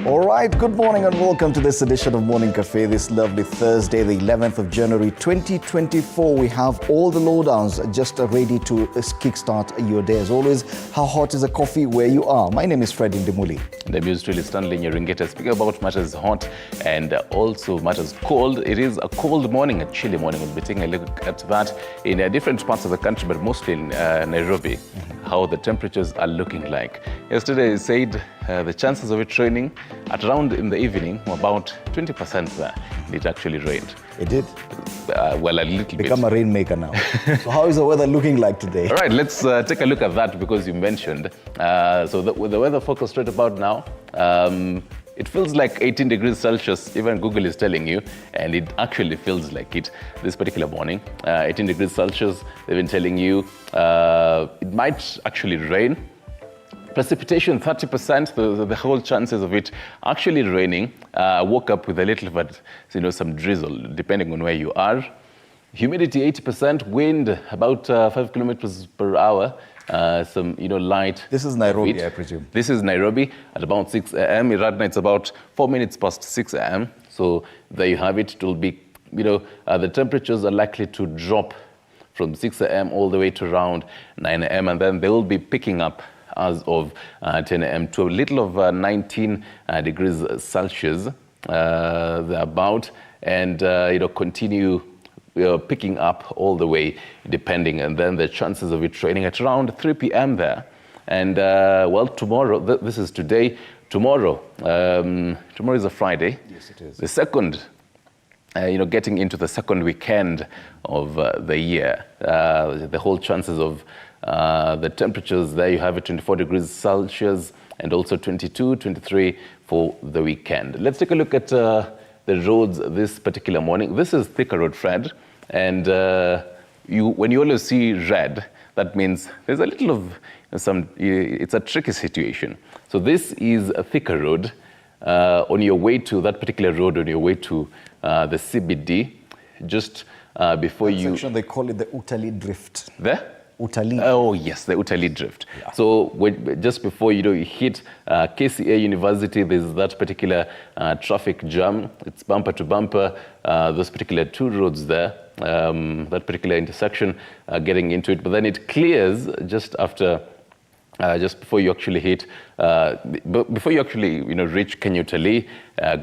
All right, good morning and welcome to this edition of Morning Cafe this lovely Thursday, the 11th of January 2024. We have all the lowdowns just ready to kickstart your day. As always, how hot is a coffee where you are? My name is Freddy Ndimuli. The music really Stanley Nyeringeta speaking about matters hot and also matters cold. It is a cold morning, a chilly morning. We'll be taking a look at that in different parts of the country, but mostly in Nairobi, how the temperatures are looking like. Yesterday, it said the chances of it raining at around in the evening were about 20% there. It actually rained. It did? Well, a little bit. Become a rainmaker now. So how is the weather looking like today? All right, let's take a look at that because you mentioned. So the weather forecast right about now, it feels like 18 degrees Celsius, even Google is telling you, and it actually feels like it this particular morning. 18 degrees Celsius, they've been telling you it might actually rain. Precipitation 30%, the whole chances of it actually raining. Woke up with a little bit, some drizzle, depending on where you are. Humidity 80%, wind about 5 kilometers per hour. Some, light. This is Nairobi, wind. I presume. This is Nairobi at about 6 a.m. Right now it's about 4 minutes past 6 a.m. So there you have it. It will be, the temperatures are likely to drop from 6 a.m. all the way to around 9 a.m. And then they will be picking up as of 10 a.m. to a little of 19 degrees Celsius thereabout, and continue picking up all the way, depending, and then the chances of it raining at around 3 p.m. there. And tomorrow, this is today. Tomorrow is a Friday. Yes, it is. The second. Getting into the second weekend of the year, the whole chances of the temperatures there, you have it 24 degrees Celsius and also 22, 23 for the weekend. Let's take a look at the roads this particular morning. This is Thika Road, Fred, and when you always see red, that means there's a little of it's a tricky situation. So this is a Thika Road. On your way to that particular road, on your way to the CBD, just before that section, they call it the Utalii Drift. The? Utalii. Oh, yes, the Utalii Drift. Yeah. So just before you hit KCA University, there's that particular traffic jam. It's bumper to bumper, those particular two roads there, that particular intersection, getting into it. But then it clears just after... just before you actually hit, before you actually reach Kenya Utalii,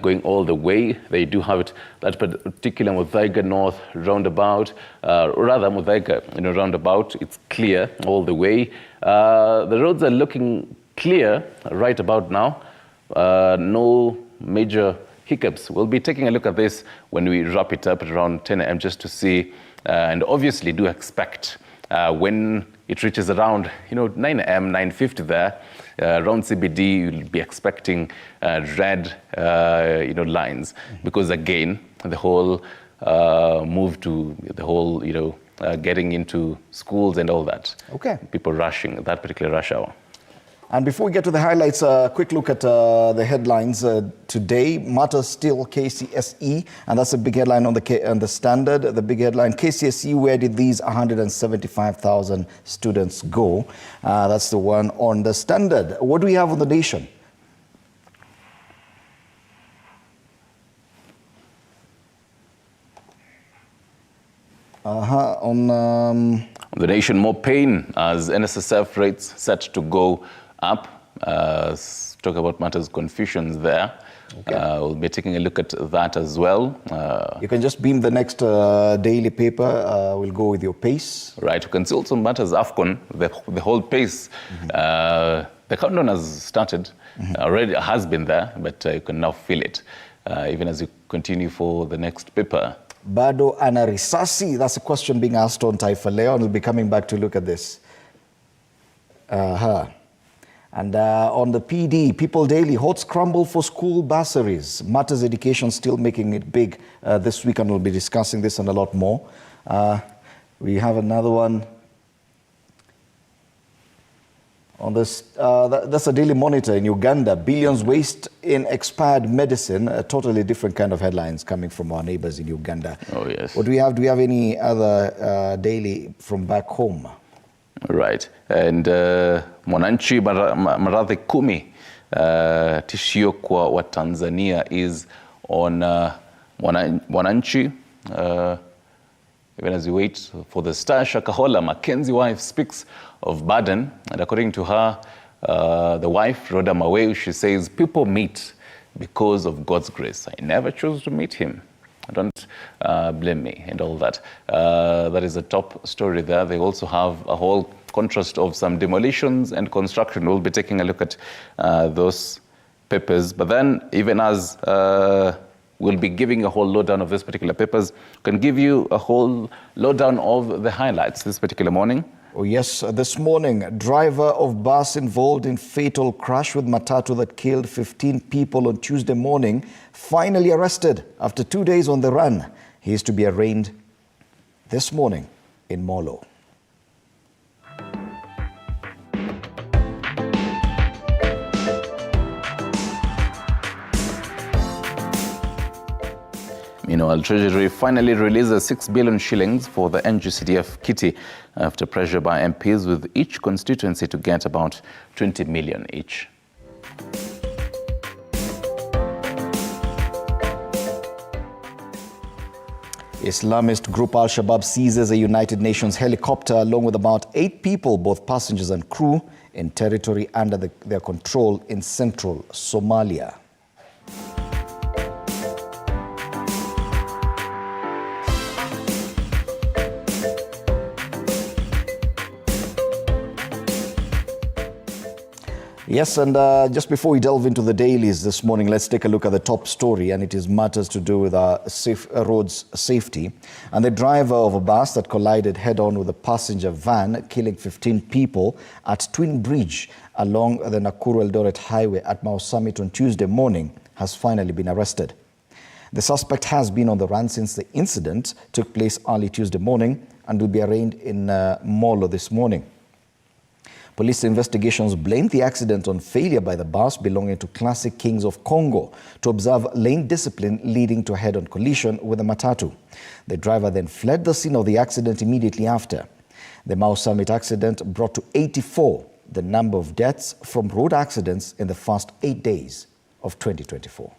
going all the way, they do have it, that particular Muthaiga North roundabout, rather Muthaiga roundabout, it's clear all the way. The roads are looking clear right about now. No major hiccups. We'll be taking a look at this when we wrap it up at around 10 a.m. just to see, and obviously do expect when it reaches around 9 a.m., 9:50 there, around CBD, you'll be expecting red lines, because again, the whole move to the whole getting into schools and all that. Okay. People rushing at that particular rush hour. And before we get to the highlights, a quick look at the headlines today. Matters still KCSE, and that's a big headline on the Standard. The big headline, KCSE, where did these 175,000 students go? That's the one on the Standard. What do we have on the Nation? On the Nation, more pain as NSSF rates set to go up. Talk about matters confusions there. Okay. We'll be taking a look at that as well. You can just beam the next daily paper. We'll go with your pace. Right. You can see also matters AFCON, the whole pace. The countdown has started. Already has been there, but you can now feel it even as you continue for the next paper. Bado ana risasi? That's a question being asked on Taifa Leo, and we'll be coming back to look at this. And on the PD, People Daily, hot scramble for school bursaries. Matters Education still making it big this week, and we'll be discussing this and a lot more. We have another one on this. That's a Daily Monitor in Uganda. Billions waste in expired medicine. A totally different kind of headlines coming from our neighbors in Uganda. Oh, yes. What do we have? Do we have any other daily from back home? Right. And Mwananchi Maradhi Kumi tishio kwa Watanzania is on Mwananchi. Even as we wait for the Star, Shakahola, Mackenzie's wife, speaks of burden. And according to her, the wife, Rhoda Maweu, she says, people meet because of God's grace. I never chose to meet him. Don't blame me and all that. That is the top story there. They also have a whole contrast of some demolitions and construction. We'll be taking a look at those papers. But then, even as we'll be giving a whole lowdown of this particular papers, can give you a whole lowdown of the highlights this particular morning. Oh yes, this morning, driver of bus involved in fatal crash with matatu that killed 15 people on Tuesday morning, finally arrested after 2 days on the run. He is to be arraigned this morning in Molo. Meanwhile, Treasury finally releases 6 billion shillings for the NGCDF kitty after pressure by MPs, with each constituency to get about 20 million each. Islamist group Al-Shabaab seizes a United Nations helicopter along with about 8 people, both passengers and crew, in territory under their control in central Somalia. Yes, and just before we delve into the dailies this morning, let's take a look at the top story, and it is matters to do with our roads safety. And the driver of a bus that collided head-on with a passenger van, killing 15 people at Twin Bridge along the Nakuru-Eldoret Highway at Mau Summit on Tuesday morning, has finally been arrested. The suspect has been on the run since the incident took place early Tuesday morning and will be arraigned in Molo this morning. Police investigations blamed the accident on failure by the bus belonging to Classic Kings of Congo to observe lane discipline, leading to a head-on collision with a matatu. The driver then fled the scene of the accident immediately after. The Mau Summit accident brought to 84 the number of deaths from road accidents in the first 8 days of 2024.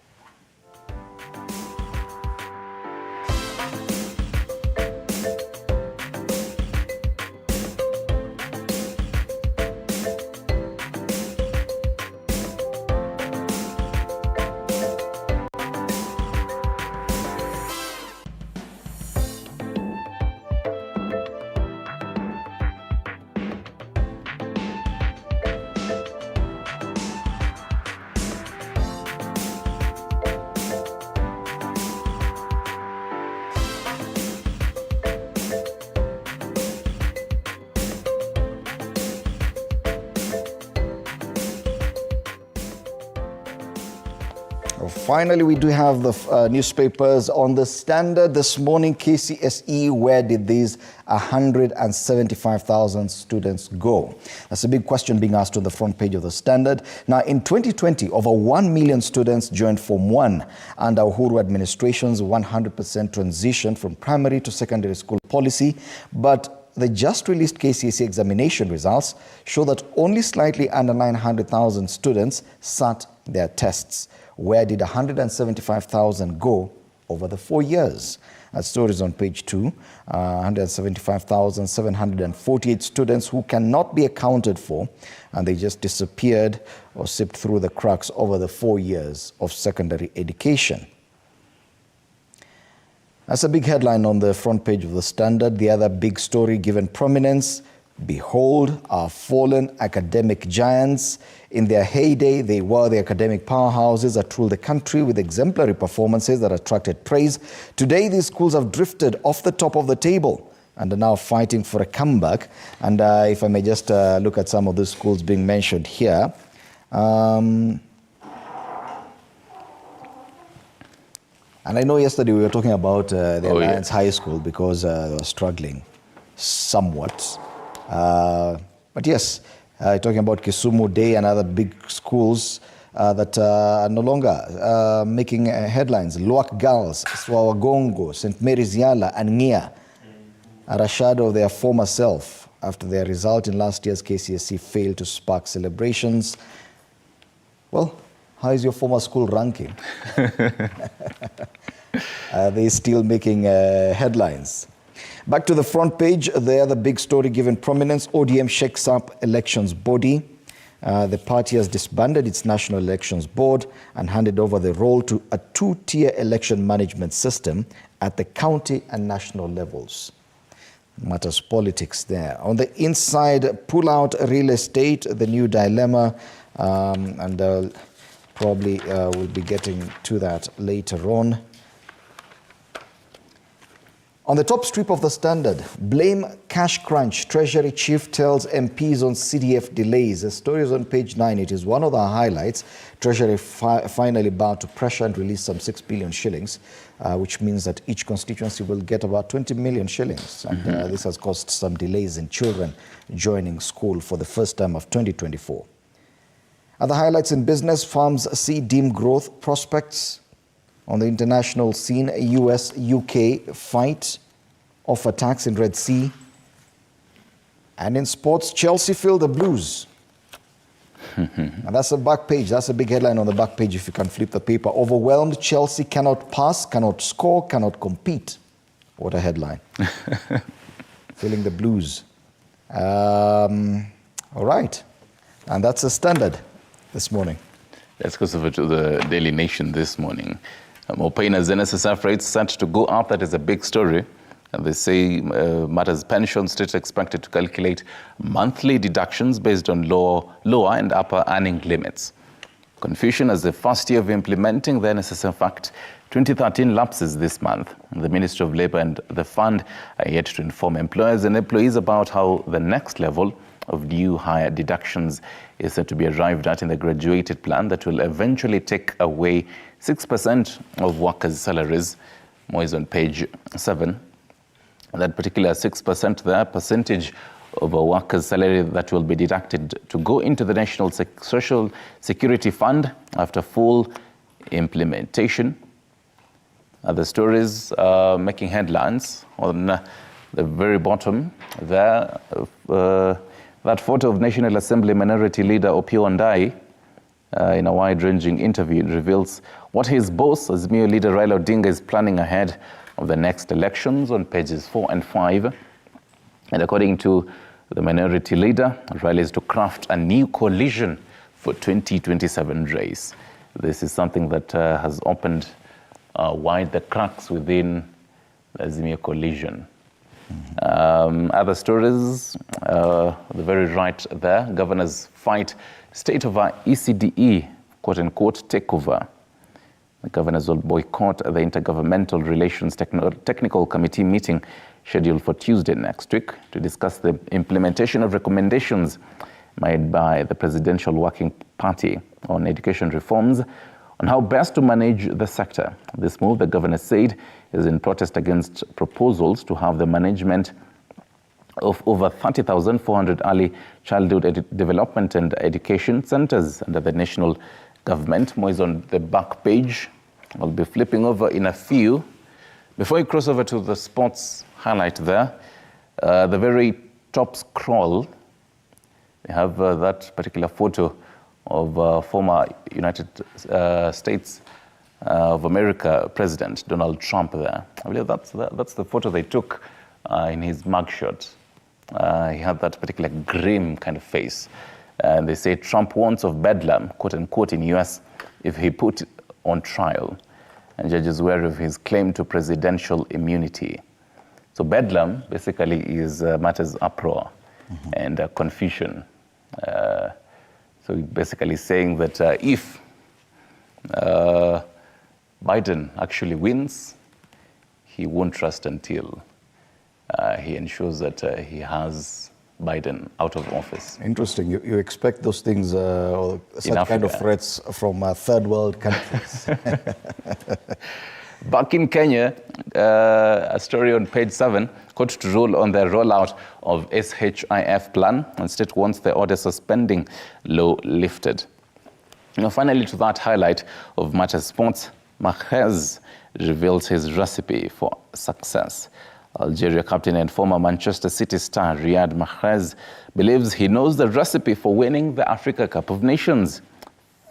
Finally, we do have the newspapers on the Standard this morning. KCSE, where did these 175,000 students go? That's a big question being asked on the front page of the Standard. Now, in 2020, over 1 million students joined Form 1 under Uhuru administration's 100% transition from primary to secondary school policy, but the just released KCSE examination results show that only slightly under 900,000 students sat their tests. Where did 175,000 go over the 4 years? That story is on page 2. 175,748 students who cannot be accounted for, and they just disappeared or slipped through the cracks over the 4 years of secondary education. That's a big headline on the front page of the Standard. The other big story given prominence: behold our fallen academic giants. In their heyday, they were the academic powerhouses that ruled the country with exemplary performances that attracted praise. Today, these schools have drifted off the top of the table and are now fighting for a comeback. And if I may just look at some of the schools being mentioned here. And I know yesterday we were talking about the Alliance High School because they were struggling somewhat. But yes, talking about Kisumu Day and other big schools that are no longer making headlines. Luak Girls, Swawagongo, St. Mary's Yala and Nia are a shadow of their former self after their result in last year's KCSE failed to spark celebrations. Well, how is your former school ranking? Are they still making headlines? Back to the front page, there the big story given prominence, ODM shakes up elections body. The party has disbanded its National Elections Board and handed over the role to a two-tier election management system at the county and national levels. Matters politics there. On the inside, pull out real estate, the new dilemma, and probably we'll be getting to that later on. On the top strip of the Standard, blame cash crunch. Treasury chief tells MPs on CDF delays. The story is on page 9. It is one of the highlights. Treasury finally bound to pressure and release some 6 billion shillings, which means that each constituency will get about 20 million shillings. And this has caused some delays in children joining school for the first time of 2024. Other highlights in business, firms see dim growth prospects. On the international scene, US-UK fight off attacks in Red Sea. And in sports, Chelsea feel the blues. And that's the back page. That's a big headline on the back page if you can flip the paper. Overwhelmed, Chelsea cannot pass, cannot score, cannot compete. What a headline. Feeling the blues. All right. And that's the Standard this morning. Let's go over to the Daily Nation this morning. More pain as NSSF rates set to go up. That is a big story. And they say matters pension state expected to calculate monthly deductions based on lower and upper earning limits. Confusion as the first year of implementing the NSSF Act 2013 lapses this month. The Ministry of Labour and the fund are yet to inform employers and employees about how the next level of new higher deductions is said to be arrived at in the graduated plan that will eventually take away 6% of workers' salaries. More is on page 7. That particular 6% there, percentage of a worker's salary that will be deducted to go into the National Social Security Fund after full implementation. Other stories making headlines on the very bottom there. That photo of National Assembly Minority Leader Opiyo Wandayi in a wide-ranging interview reveals what his boss, Azimio leader Raila Odinga, is planning ahead of the next elections on pages 4 and 5. And according to the minority leader, Raila is to craft a new coalition for 2027 race. This is something that has opened wide the cracks within the Azimio coalition. Other stories, the very right there, governors fight state of our ECDE, quote-unquote, takeover. The governors will boycott the Intergovernmental Relations Technical Committee meeting scheduled for Tuesday next week to discuss the implementation of recommendations made by the Presidential Working Party on education reforms on how best to manage the sector. This move, the governor said, is in protest against proposals to have the management of over 30,400 early childhood development and education centers under the national government. More is on the back page. I'll be flipping over in a few. Before you cross over to the sports highlight there, the very top scroll, we have that particular photo of former United States of America President Donald Trump there. I believe that's the photo they took in his mugshot. He had that particular grim kind of face. And they say Trump warns of bedlam, quote unquote, in US if he put on trial. And judges wary of his claim to presidential immunity. So bedlam basically is matters uproar and confusion. So basically saying that if Biden actually wins, he won't trust until he ensures that he has Biden out of office. Interesting. You expect those things, or such kind of threats from third world countries. Back in Kenya, a story on page 7, court to rule on the rollout of SHIF plan, and state wants the order suspending law lifted. Now, finally, to that highlight of Matters Sports, Mahrez reveals his recipe for success. Algeria captain and former Manchester City star Riyad Mahrez believes he knows the recipe for winning the Africa Cup of Nations.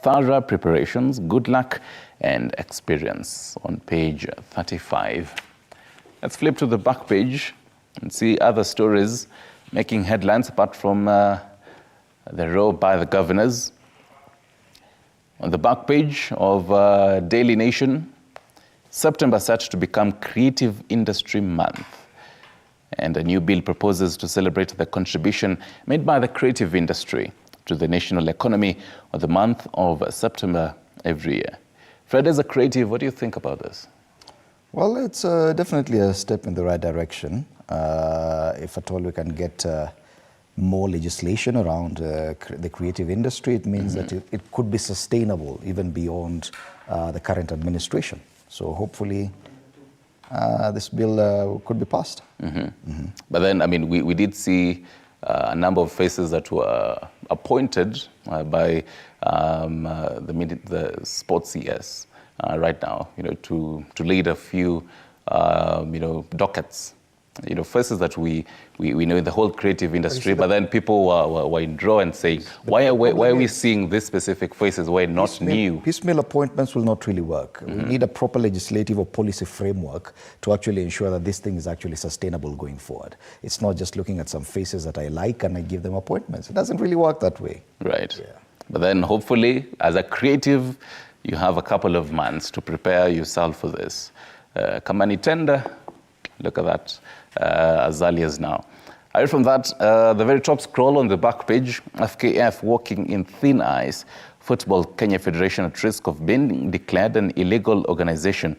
thorough preparations, good luck and experience on page 35. Let's flip to the back page and see other stories making headlines apart from the row by the governors. On the back page of Daily Nation, September set to become Creative Industry Month. And a new bill proposes to celebrate the contribution made by the creative industry to the national economy on the month of September every year. Fred, as a creative, what do you think about this? Well, it's definitely a step in the right direction. If at all we can get more legislation around the creative industry, it means that it could be sustainable even beyond the current administration. So hopefully this bill could be passed. But then, I mean, we did see a number of faces that were appointed by the sports CS right now, to lead a few, dockets. Faces that we know in the whole creative industry, but then people were in draw and saying, why are we seeing these specific faces? Why not new? Piecemeal appointments will not really work. We need a proper legislative or policy framework to actually ensure that this thing is actually sustainable going forward. It's not just looking at some faces that I like and I give them appointments. It doesn't really work that way. Right. Yeah. But then hopefully, as a creative, you have a couple of months to prepare yourself for this. Kamani tender, look at that. As early as now. Away from that, the very top scroll on the back page, FKF walking in thin ice, Football Kenya Federation at risk of being declared an illegal organization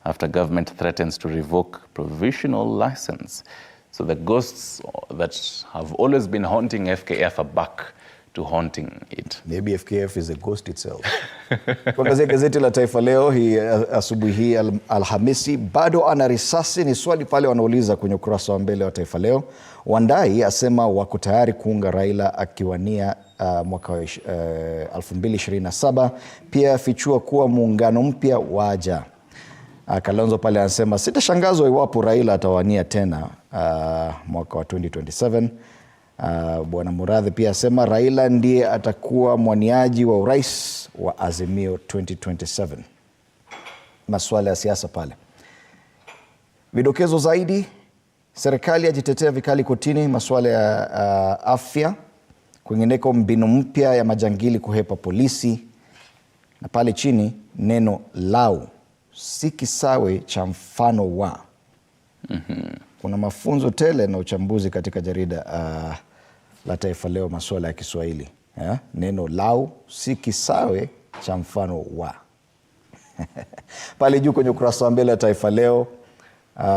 after government threatens to revoke provisional license. So the ghosts that have always been haunting FKF are back to haunting it. Maybe FKF is a ghost itself. Kuangazia gazeti la Taifa Leo hii asubuhi hii Alhamisi, bado ana risasi, ni swali pale wanauliza kwenye ukurasa wa mbele wa Taifa Leo. Wandai asema wako tayari kuunga Raila akiwania mwaka 2027. Pia fichua kuwa muungano mpya waja. Kalonzo pale anasema sitashangazwa iwapo Raila atawania tena mwaka wa 2027. Bwana Muradhi pia asema Raila ndiye atakuwa mwaniaji wa urais wa Azimio 2027. Masuala ya siasa pale. Vidokezo zaidi, serikali yajitetea vikali kotini, masuala ya afya, kwingineko mbinu mpya ya majangili kuhepa polisi, na pale chini neno lau si kisawe cha mfano wa. Kuna mafunzo tele na uchambuzi katika jarida la Taifa Leo, masuala ya Kiswahili. Neno lau si kisawe cha mfano wa. Pale juu kwenye ukurasa wa mbele wa Taifa Leo,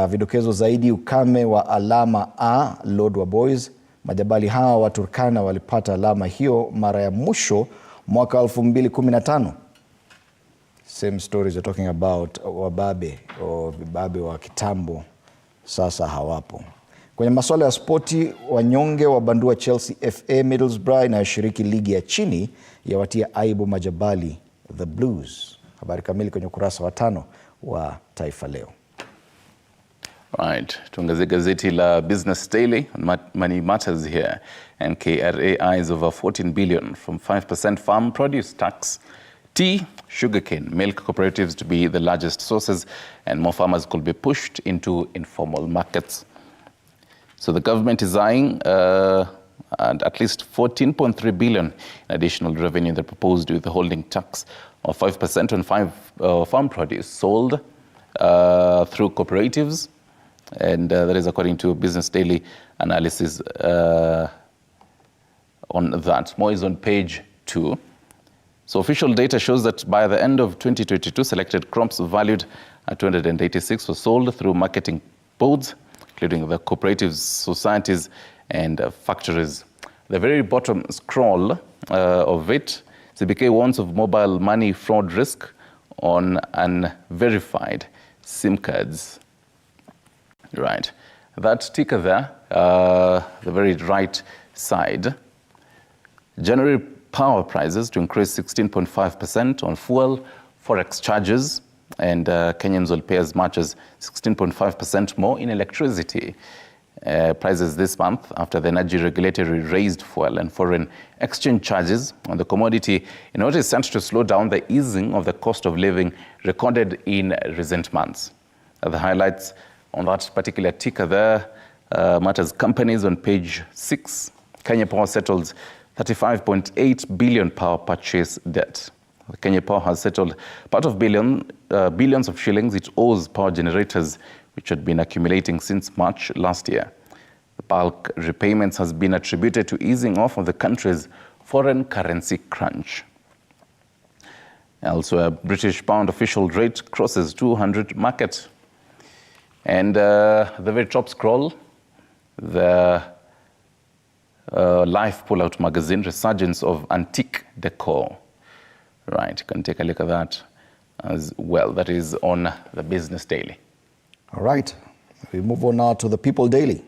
vidokezo zaidi, ukame wa alama A, Lord wa Boys. Majabali hawa wa Turkana walipata alama hiyo mara ya mwisho mwaka 2015. Same stories you're talking about, wababe o vibabe wa kitambo sasa hawapo. Kwenye masuala ya spoti, wanyonge wa bandua Chelsea FA. Middlesbrough inayoshiriki ligi ya chini yawatia aibu majabali the Blues. Habari kamili kwenye ukurasa wa 5 wa Taifa Leo. Right, tuangazie gazeti la Business Daily. Money matters here. And KRA eyes over 14 billion from 5% farm produce tax. Tea, sugarcane, milk cooperatives to be the largest sources, and more farmers could be pushed into informal markets. So the government is eyeing at least 14.3 billion in additional revenue that proposed with the holding tax of 5% on farm produce sold through cooperatives. And that is according to Business Daily analysis on that. More is on page 2. So official data shows that by the end of 2022, selected crops valued at 286 were sold through marketing boards, including the cooperatives, societies, and factories. The very bottom scroll of it, CBK warns of mobile money fraud risk on unverified SIM cards. Right. That ticker there, the very right side, January power prices to increase 16.5% on fuel, forex charges, and Kenyans will pay as much as 16.5% more in electricity. prices this month after the energy regulatory raised fuel and foreign exchange charges on the commodity in what is sent to slow down the easing of the cost of living recorded in recent months. The highlights on that particular ticker there, matters companies on page 6. Kenya Power settles 35.8 billion power purchase debt. Kenya Power has settled part of billions of shillings it owes power generators, which had been accumulating since March last year. The bulk repayments has been attributed to easing off of the country's foreign currency crunch. Elsewhere, British pound official rate crosses 200 market. And the very top scroll, the Life Pullout magazine, resurgence of antique decor. Right, you can take a look at that as well. That is on the Business Daily. All right, we move on now to the People Daily.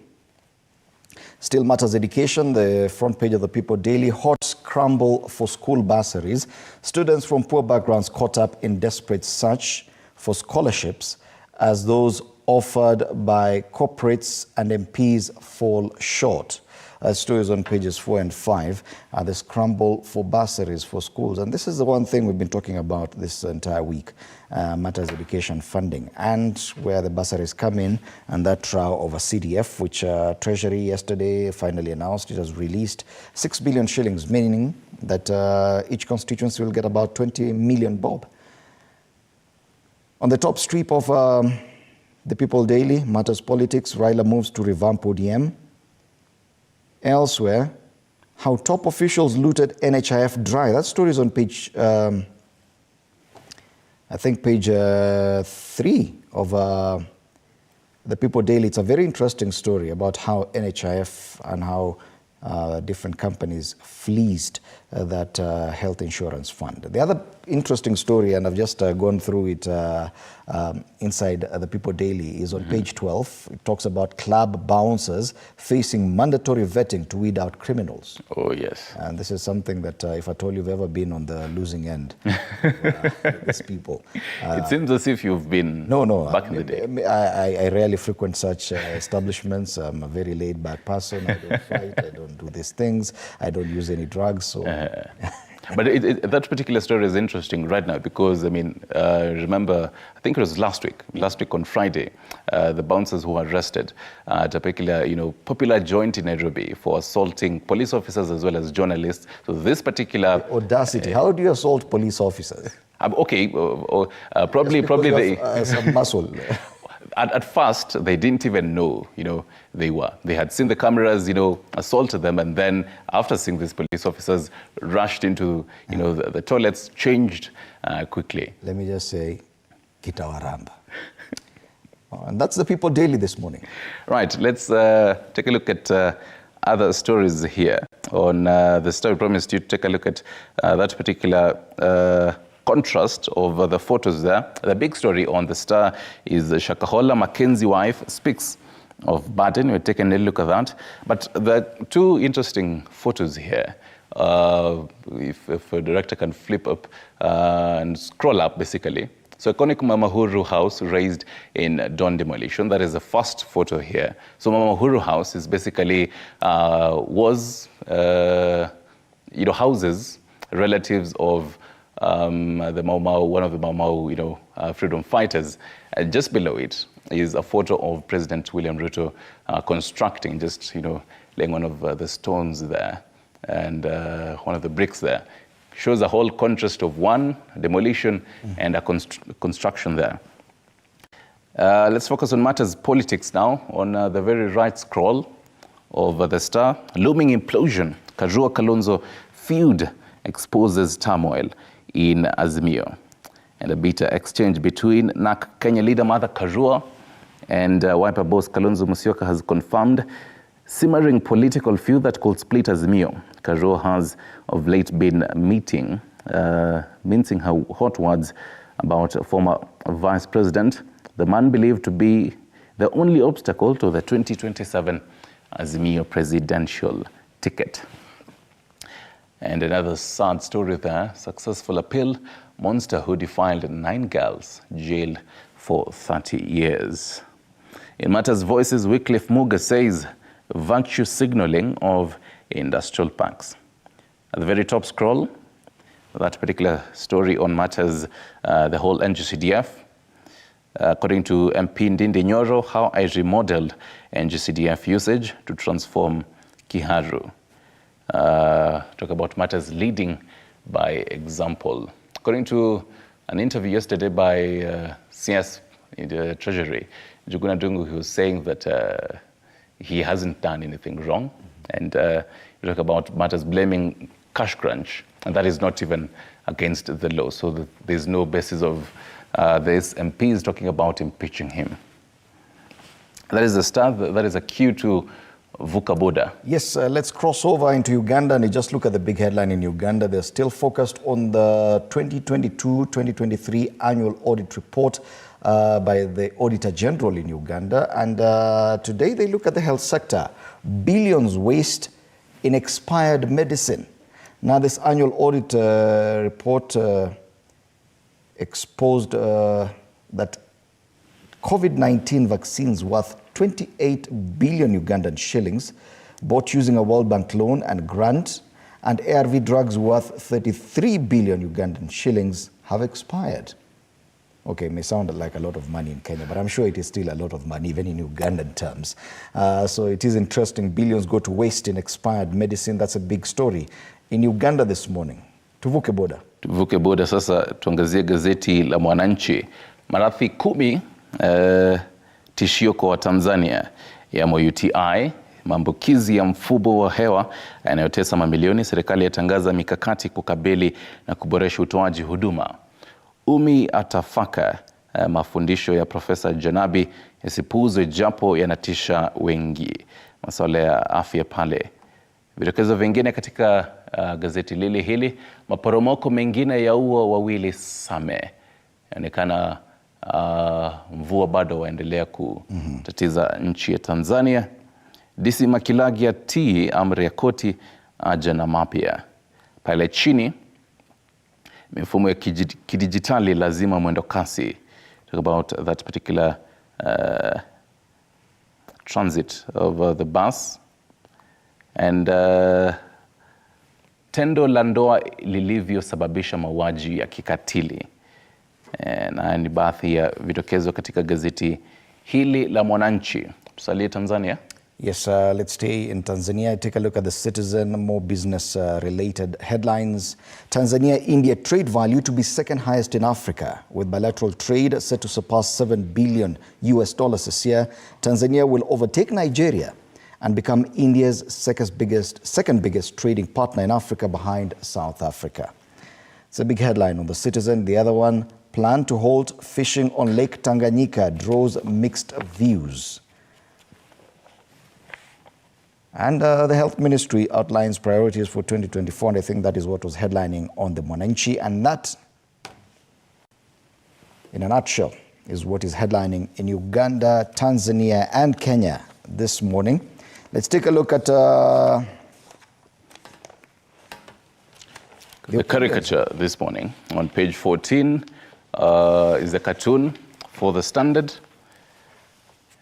Still matters education, the front page of the People Daily. Hot scramble for school bursaries. Students from poor backgrounds caught up in desperate search for scholarships as those offered by corporates and MPs fall short. Stories on pages 4 and 5 are the scramble for bursaries for schools. And this is the one thing we've been talking about this entire week, matters education funding, and where the bursaries come in, and that row over CDF, which Treasury yesterday finally announced it has released 6 billion shillings, meaning that each constituency will get about 20 million bob. On the top strip of the People Daily, matters politics, Raila moves to revamp ODM. Elsewhere, how top officials looted NHIF dry. That story is on page, I think page 3 of the People Daily. It's a very interesting story about how NHIF and how different companies fleeced that health insurance fund. The other interesting story, and I've just gone through it inside the People Daily, is on page 12. It talks about club bouncers facing mandatory vetting to weed out criminals. Oh, yes. And this is something that if at all you've ever been on the losing end, these people. It seems as if you've been back in the day. I rarely frequent such establishments. I'm a very laid-back person. I don't fight. I don't do these things. I don't use any drugs. So. But that particular story is interesting right now because, I mean, remember, I think it was last week on Friday, the bouncers who were arrested at a particular, popular joint in Nairobi for assaulting police officers as well as journalists. So this particular... The audacity. How do you assault police officers? Okay, probably they... some muscle. At first, they didn't even know, they had seen the cameras, assaulted them, and then after seeing these police officers, rushed into, the toilets, changed quickly. Let me just say, Kitawaramba. And that's the People Daily this morning. Right, let's take a look at other stories here. On the story, we promised you to take a look at that particular contrast of the photos there. The big story on the Star is Shakahola Mackenzie wife speaks of burden. We're taking a look at that. But the two interesting photos here, if a director can flip up and scroll up basically. So iconic Mama Huru house raised in Don demolition. That is the first photo here. So Mama Huru house is basically houses relatives of the Mau Mau, one of the Mau Mau, freedom fighters. And just below it is a photo of President William Ruto constructing, just, laying one of the stones there and one of the bricks there. Shows a whole contrast of one demolition and a construction there. Let's focus on matters politics now. On the very right scroll of the Star, looming implosion, Kajua Kalonzo feud exposes turmoil in Azimio. And a bitter exchange between NARC Kenya leader Martha Karua and Wiper boss Kalonzo Musyoka has confirmed simmering political feud that could split Azimio. Karua has of late been mincing her hot words about former vice president, the man believed to be the only obstacle to the 2027 Azimio presidential ticket. And another sad story there, successful appeal, monster who defiled 9 girls, jailed for 30 years. In Matters Voices, Wycliffe Muga says virtue signaling of industrial parks. At the very top scroll, that particular story on Matters, the whole NGCDF. According to MP Ndindi Nyoro, how I remodeled NGCDF usage to transform Kiharu. Talk about matters leading by example. According to an interview yesterday by CS in the Treasury, Njuguna Ndung'u, he was saying that he hasn't done anything wrong. And you talk about matters blaming cash crunch, and that is not even against the law. So there's no basis of this MP is talking about impeaching him. That is a start, that is a cue to vuka boda. Yes, let's cross over into Uganda and you just look at the big headline in Uganda. They're still focused on the 2022-2023 annual audit report by the Auditor General in Uganda. And today they look at the health sector. Billions waste in expired medicine. Now this annual audit report exposed that COVID-19 vaccines worth 28 billion Ugandan shillings bought using a World Bank loan and grant, and ARV drugs worth 33 billion Ugandan shillings have expired. Okay, it may sound like a lot of money in Kenya, but I'm sure it is still a lot of money, even in Ugandan terms. So it is interesting. Billions go to waste in expired medicine. That's a big story. In Uganda this morning, tuvuke boda. Tuvuke boda sasa, tuangazie gazeti la Mwananchi. Maradhi 10 tishio kwa Tanzania yamo UTI, maambukizi ya mfumo wa hewa yanayotesa mamilioni. Serikali yatangaza mikakati kukabili na kuboresha utoaji huduma. Umi atafaka mafundisho ya Profesa Janabi yasipuuzwe japo yanatisha wengi. Masuala ya afya pale. Vidokezo vingine katika gazeti lili hili, maporomoko mengine yaua wawili Same. Yaonekana mvua bado waendelea kutatiza nchi ya Tanzania. DC Makilagi atii amri ya koti aja na mapya. Pale chini, mifumo ya kidijitali lazima mwendo kasi. Talk about that particular transit of the bus. And tendo la ndoa lilivyosababisha mauaji ya kikatili. Na ni baadhi ya vidokezo katika gazeti hili la Mwananchi. Tusalie Tanzania. Yes, let's stay in Tanzania. Take a look at the Citizen, more business-related headlines. Tanzania-India trade value to be second highest in Africa, with bilateral trade set to surpass $7 billion this year. Tanzania will overtake Nigeria and become India's second biggest trading partner in Africa behind South Africa. It's a big headline on the Citizen. The other one, plan to halt fishing on Lake Tanganyika draws mixed views. And the Health Ministry outlines priorities for 2024, and I think that is what was headlining on the Mwananchi. And that, in a nutshell, is what is headlining in Uganda, Tanzania, and Kenya this morning. Let's take a look at the caricature this morning. On page 14 is a cartoon for the Standard.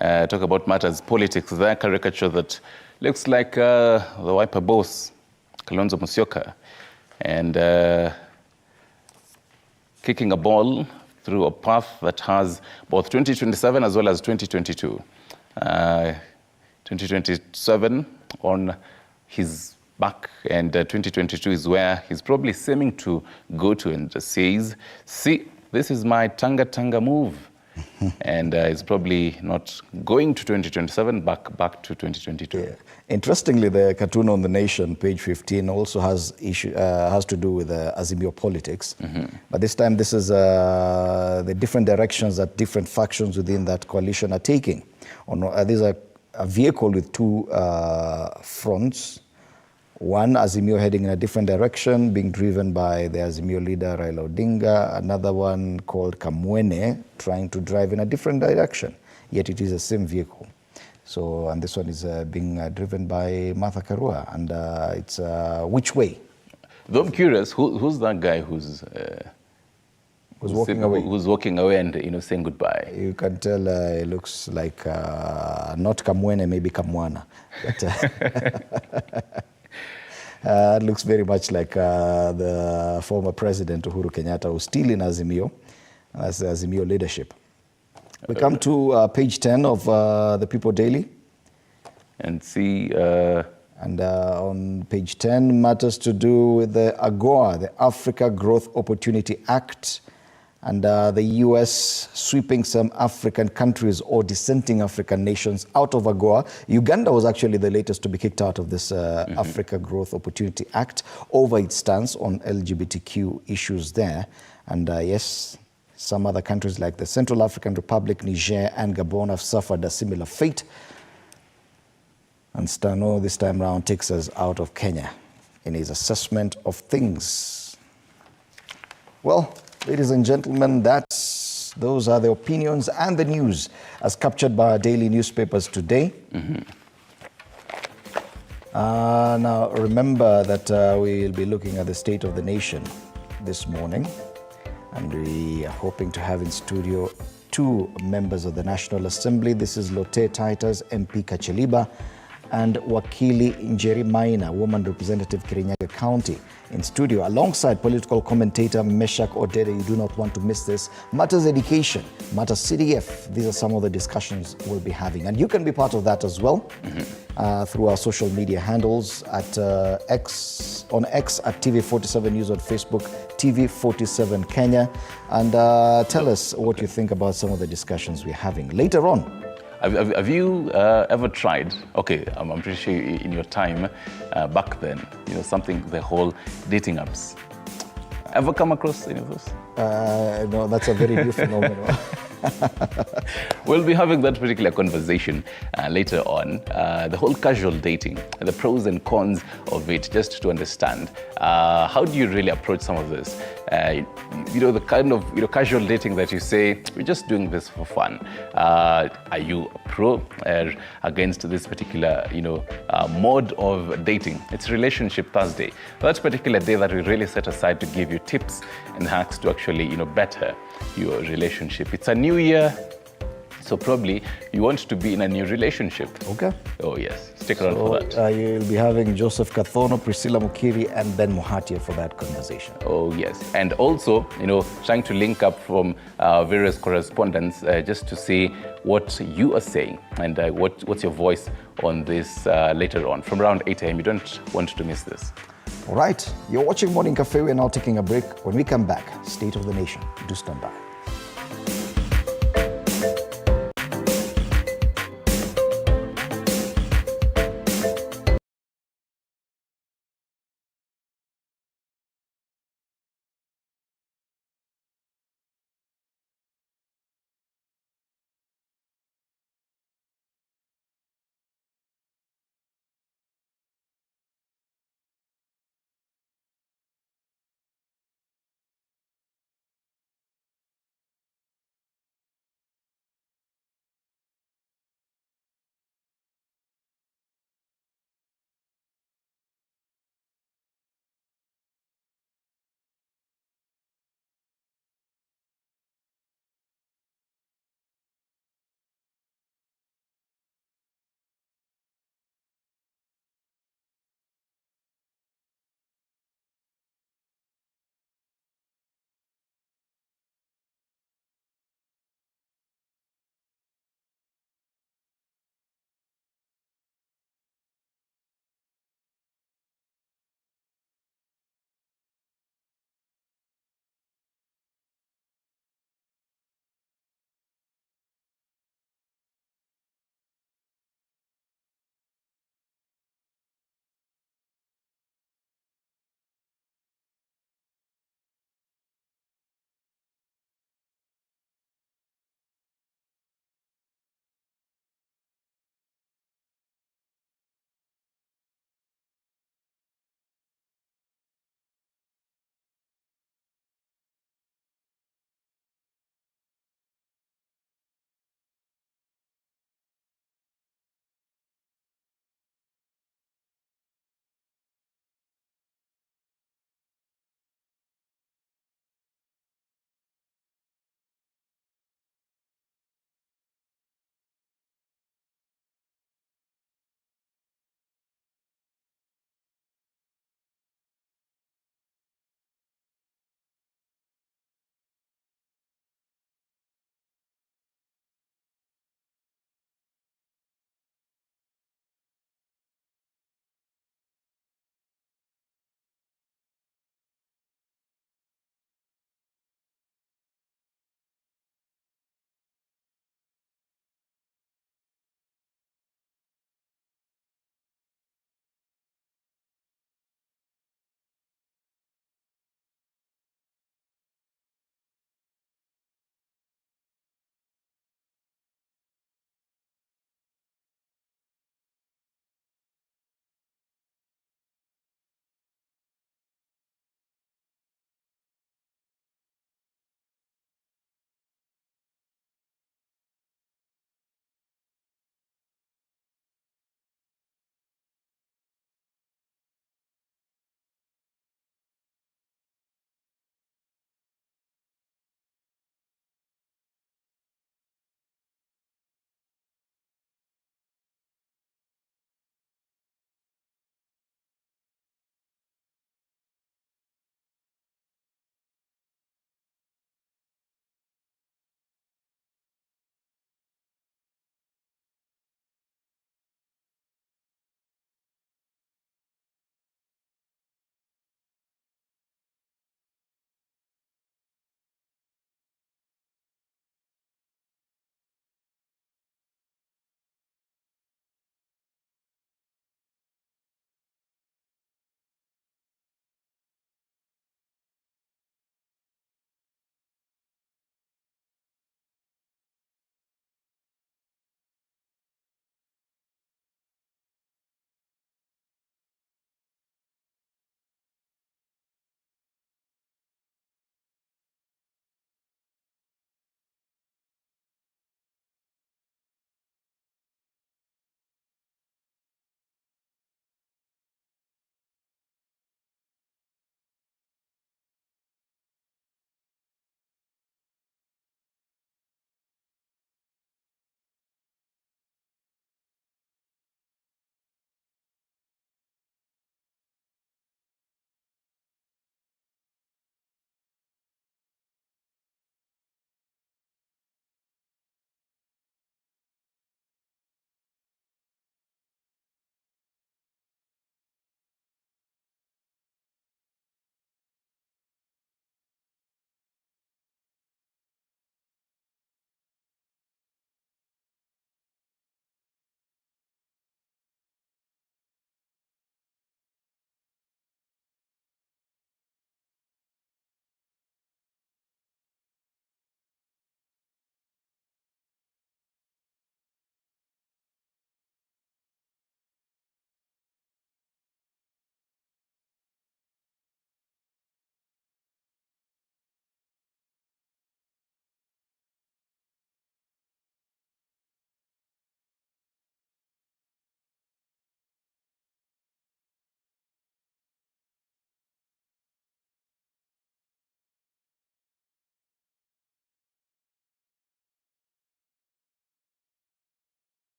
Talk about matters politics there. Caricature that looks like the Wiper boss, Kalonzo Musyoka, and kicking a ball through a path that has both 2027 as well as 2022. 2027 on his back, and 2022 is where he's probably seeming to go to and says, see, this is my Tanga move. And it's probably not going to 2027, back to 2022. Yeah. Interestingly, the cartoon on The Nation, page 15, also has to do with Azimio politics. But this time, this is the different directions that different factions within that coalition are taking. These are a vehicle with two fronts. One, Azimio heading in a different direction, being driven by the Azimio leader, Raila Odinga. Another one called Kamwene, trying to drive in a different direction, yet it is the same vehicle. So, and this one is being driven by Martha Karua, and it's which way? Though I'm curious, who's that guy who's Who's walking away? Who's walking away and saying goodbye. You can tell it looks like not Kamwene, maybe Kamwana. But, it looks very much like the former president Uhuru Kenyatta, who's still in Azimio, as the Azimio leadership. We come to page 10 of the People Daily. And see... And on page 10, matters to do with the AGOA, the Africa Growth Opportunity Act, and the US sweeping some African countries or dissenting African nations out of AGOA. Uganda was actually the latest to be kicked out of this Africa Growth Opportunity Act over its stance on LGBTQ issues there. And yes, some other countries like the Central African Republic, Niger, and Gabon have suffered a similar fate. And Stano this time round takes us out of Kenya in his assessment of things. Well, ladies and gentlemen, those are the opinions and the news as captured by our daily newspapers today. Now, remember that we'll be looking at the state of the nation this morning, and we are hoping to have in studio two members of the National Assembly. This is Lote Titus, MP Kacheliba, and Wakili Njeri Maina, woman representative Kirinyaga County, in studio, alongside political commentator Meshak Odede. You do not want to miss this. Matters Education, Matters CDF. These are some of the discussions we'll be having. And you can be part of that as well through our social media handles at on X at TV47 News, on Facebook, TV47 Kenya. And tell us what you think about some of the discussions we're having. Later on, have you ever tried, okay, I'm pretty sure in your time back then, something, the whole dating apps. Ever come across any of those? No, that's a very new phenomenon. We'll be having that particular conversation later on. The whole casual dating, the pros and cons of it, just to understand. How do you really approach some of this? The kind of casual dating that you say, we're just doing this for fun. Are you pro against this particular mode of dating? It's Relationship Thursday. That particular day that we really set aside to give you tips and hacks to actually better your relationship. It's a new year, so probably you want to be in a new relationship. Okay. Oh yes, stick around for that. You'll be having Joseph Kathono, Priscilla Mukiri, and Ben Muhatia for that conversation. Oh yes, and also trying to link up from various correspondents just to see what you are saying and what's your voice on this later on from around 8 a.m. You don't want to miss this. All right, you're watching Morning Cafe. We're now taking a break. When we come back, State of the Nation. Do stand by.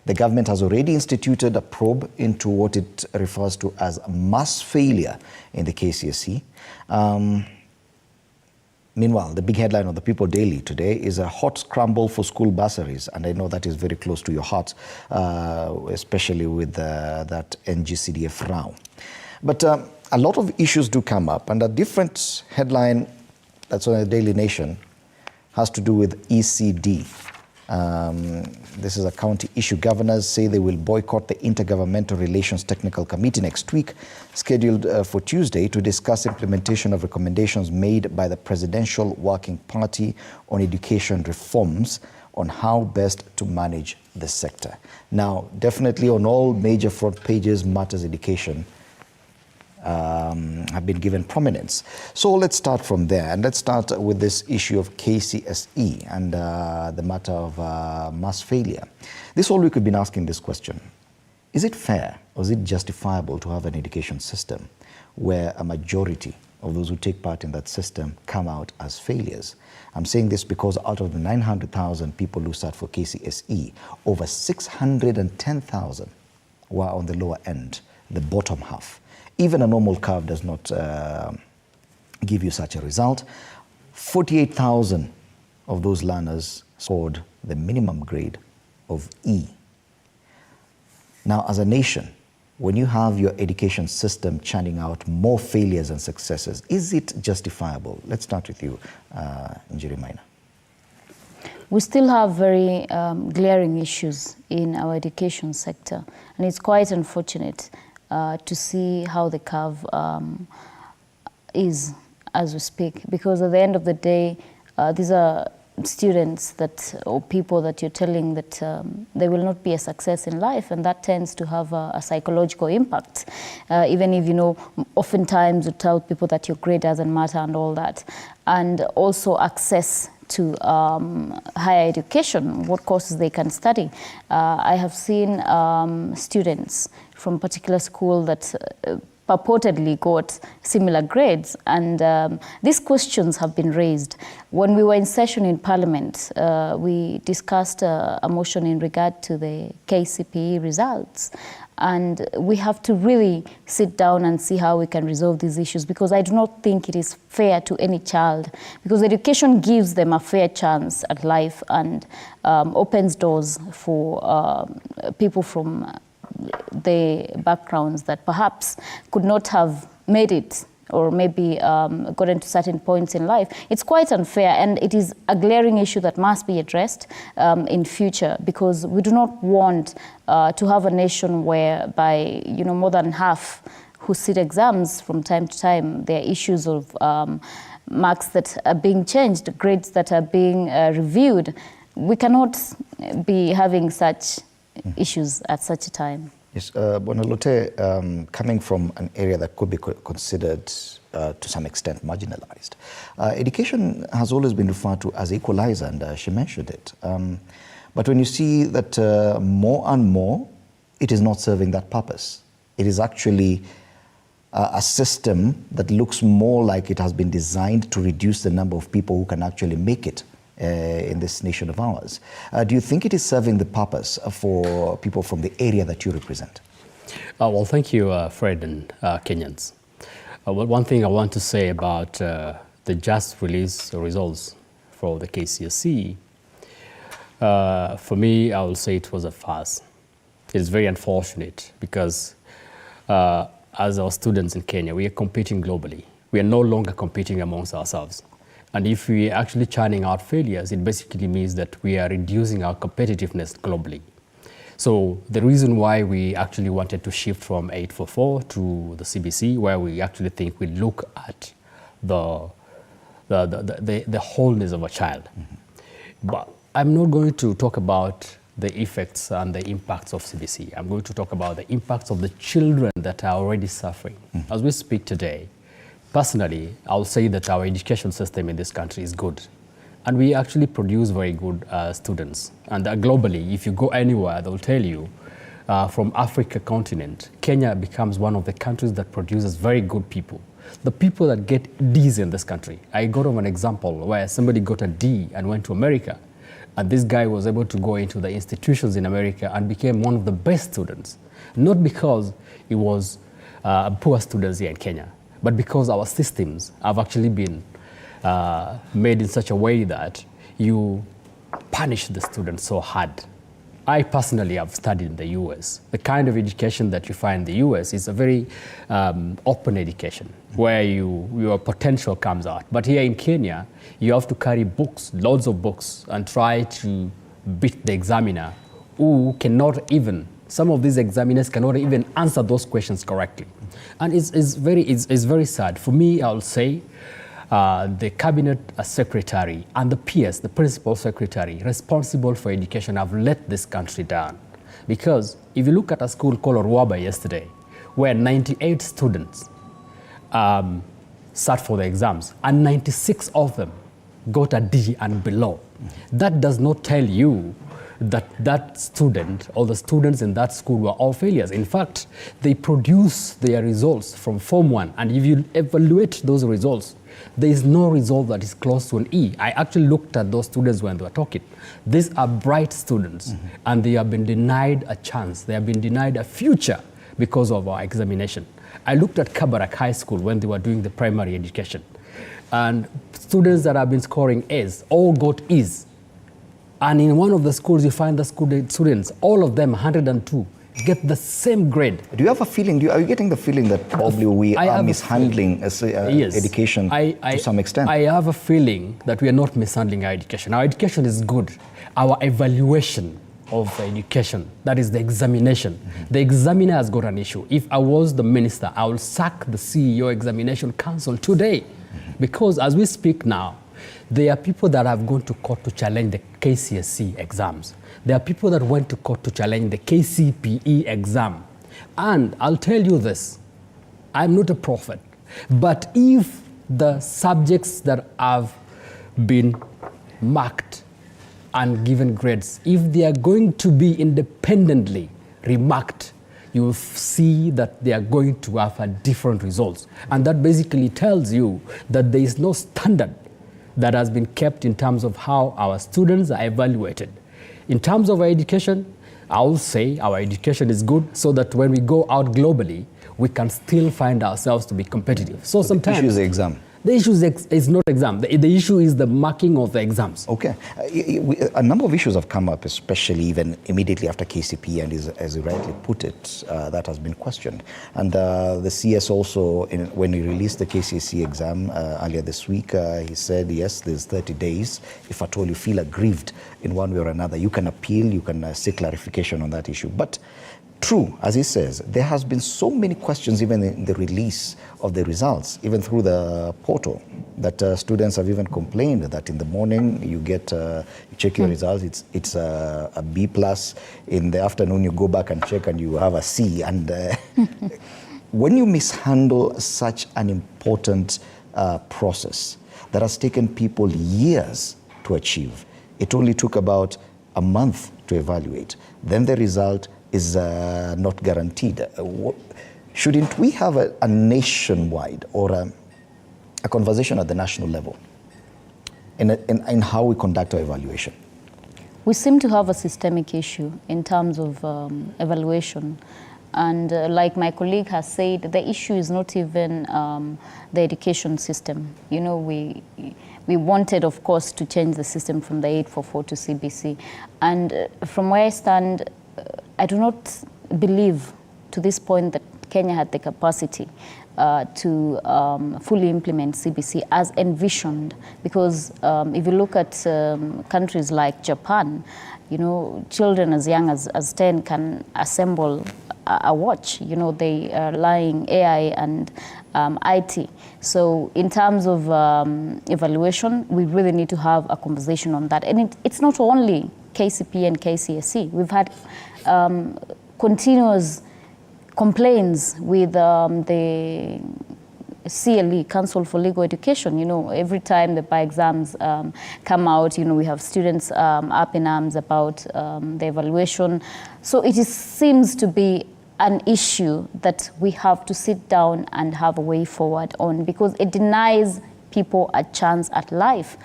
The government has already instituted a probe into what it refers to as mass failure in the KCSE. Meanwhile, the big headline of the People Daily today is a hot scramble for school bursaries, and I know that is very close to your heart, especially with that NGCDF row. But a lot of issues do come up, and a different headline that's on the Daily Nation has to do with ECD. This is a county issue. Governors say they will boycott the Intergovernmental Relations Technical Committee next week, scheduled for Tuesday, to discuss implementation of recommendations made by the Presidential Working Party on education reforms on how best to manage the sector. Now, definitely on all major front pages, matters education have been given prominence. So let's start from there, and let's start with this issue of KCSE and the matter of mass failure. This whole week we've been asking this question: is it fair or is it justifiable to have an education system where a majority of those who take part in that system come out as failures? I'm saying this because out of the 900,000 people who start for KCSE, over 610,000 were on the lower end, the bottom half. Even a normal curve does not give you such a result. 48,000 of those learners scored the minimum grade of E. Now, as a nation, when you have your education system churning out more failures and successes, is it justifiable? Let's start with you, Njeri Maina. We still have very glaring issues in our education sector, and it's quite unfortunate to see how the curve is as we speak, because at the end of the day, these are students that, or people that you're telling that they will not be a success in life, and that tends to have a psychological impact. Even if, you know, oftentimes you tell people that your grade doesn't matter and all that, and also access to higher education, what courses they can study. I have seen students from a particular school that purportedly got similar grades, and these questions have been raised. When we were in session in Parliament, we discussed a motion in regard to the KCPE results, and we have to really sit down and see how we can resolve these issues, because I do not think it is fair to any child, because education gives them a fair chance at life and opens doors for people from the backgrounds that perhaps could not have made it, or maybe gotten to certain points in life. It's quite unfair, and it is a glaring issue that must be addressed in future, because we do not want to have a nation whereby, you know, more than half who sit exams from time to time, there are issues of marks that are being changed, grades that are being reviewed. We cannot be having such issues at such a time. Yes, Bonalote, coming from an area that could be considered to some extent marginalized, education has always been referred to as equalizer, and she mentioned it. But when you see that more and more, it is not serving that purpose. It is actually a system that looks more like it has been designed to reduce the number of people who can actually make it in this nation of ours. Do you think it is serving the purpose for people from the area that you represent? Well, thank you, Fred and Kenyans. One thing I want to say about the just release results for the KCSE, for me, I will say it was a farce. It is very unfortunate because as our students in Kenya, we are competing globally. We are no longer competing amongst ourselves. And if we are actually churning out failures, it basically means that we are reducing our competitiveness globally. So the reason why we actually wanted to shift from 844 to the CBC, where we actually think we look at the wholeness of a child. But I'm not going to talk about the effects and the impacts of CBC. I'm going to talk about the impacts of the children that are already suffering. As we speak today, personally, I'll say that our education system in this country is good. And we actually produce very good students. And globally, if you go anywhere, they'll tell you, from Africa continent, Kenya becomes one of the countries that produces very good people. The people that get Ds in this country. I got of an example where somebody got a D and went to America. And this guy was able to go into the institutions in America and became one of the best students, not because he was poor students here in Kenya, but because our systems have actually been made in such a way that you punish the students so hard. I personally have studied in the US. The kind of education that you find in the US is a very open education where your potential comes out. But here in Kenya, you have to carry books, loads of books, and try to beat the examiner who cannot even, some of these examiners cannot even answer those questions correctly. And it's very sad. For me, I'll say, the cabinet secretary and the PS, the principal secretary responsible for education, have let this country down. Because if you look at a school called Orwaba yesterday, where 98 students sat for the exams and 96 of them got a D and below, that does not tell you that that student or the students in that school were all failures. In fact, they produce their results from Form 1, and if you evaluate those results, there is no result that is close to an E. I actually looked at those students when they were talking. These are bright students, and they have been denied a chance. They have been denied a future because of our examination. I looked at Kabarak High School when they were doing the primary education, and students that have been scoring A's all got E's. And in one of the schools, you find the students, all of them, 102, get the same grade. Do you have a feeling, are you getting the feeling that probably we are mishandling education to some extent? I have a feeling that we are not mishandling our education. Our education is good. Our evaluation of education, that is the examination. The examiner has got an issue. If I was the minister, I will sack the CEO Examination Council today. Because as we speak now, there are people that have gone to court to challenge the KCSE exams. There are people that went to court to challenge the KCPE exam. And I'll tell you this, I'm not a prophet, but if the subjects that have been marked and given grades, if they are going to be independently remarked, you will see that they are going to have a different results. And that basically tells you that there is no standard that has been kept in terms of how our students are evaluated. In terms of our education, I will say our education is good so that when we go out globally, we can still find ourselves to be competitive. So sometimes the issue is the exam. The issue is not exam. The issue is the marking of the exams. Okay. A number of issues have come up, especially even immediately after KCP, and as you rightly put it, that has been questioned. And the CS also, when he released the KCSE exam earlier this week, he said, yes, there's 30 days. If at all you feel aggrieved in one way or another, you can appeal, you can seek clarification on that issue. But true, as he says, there has been so many questions even in the release of the results, even through the portal, that students have even complained that in the morning you get, you check your results, it's a B plus. In the afternoon you go back and check and you have a C. And when you mishandle such an important process that has taken people years to achieve, it only took about a month to evaluate, then the result is not guaranteed. Shouldn't we have a nationwide or a conversation at the national level in how we conduct our evaluation? We seem to have a systemic issue in terms of evaluation. And like my colleague has said, the issue is not even the education system. You know, we wanted, of course, to change the system from the 844 to CBC. And from where I stand, I do not believe to this point that Kenya had the capacity to fully implement CBC as envisioned, because if you look at countries like Japan, you know, children as young as 10 can assemble a watch. You know, they are relying AI and IT. So in terms of evaluation, we really need to have a conversation on that. And it's not only KCP and KCSE. We've had continuous complaints with the CLE, Council for Legal Education. You know, every time the PA exams come out, you know, we have students up in arms about the evaluation. So it seems to be an issue that we have to sit down and have a way forward on, because it denies people a chance at life.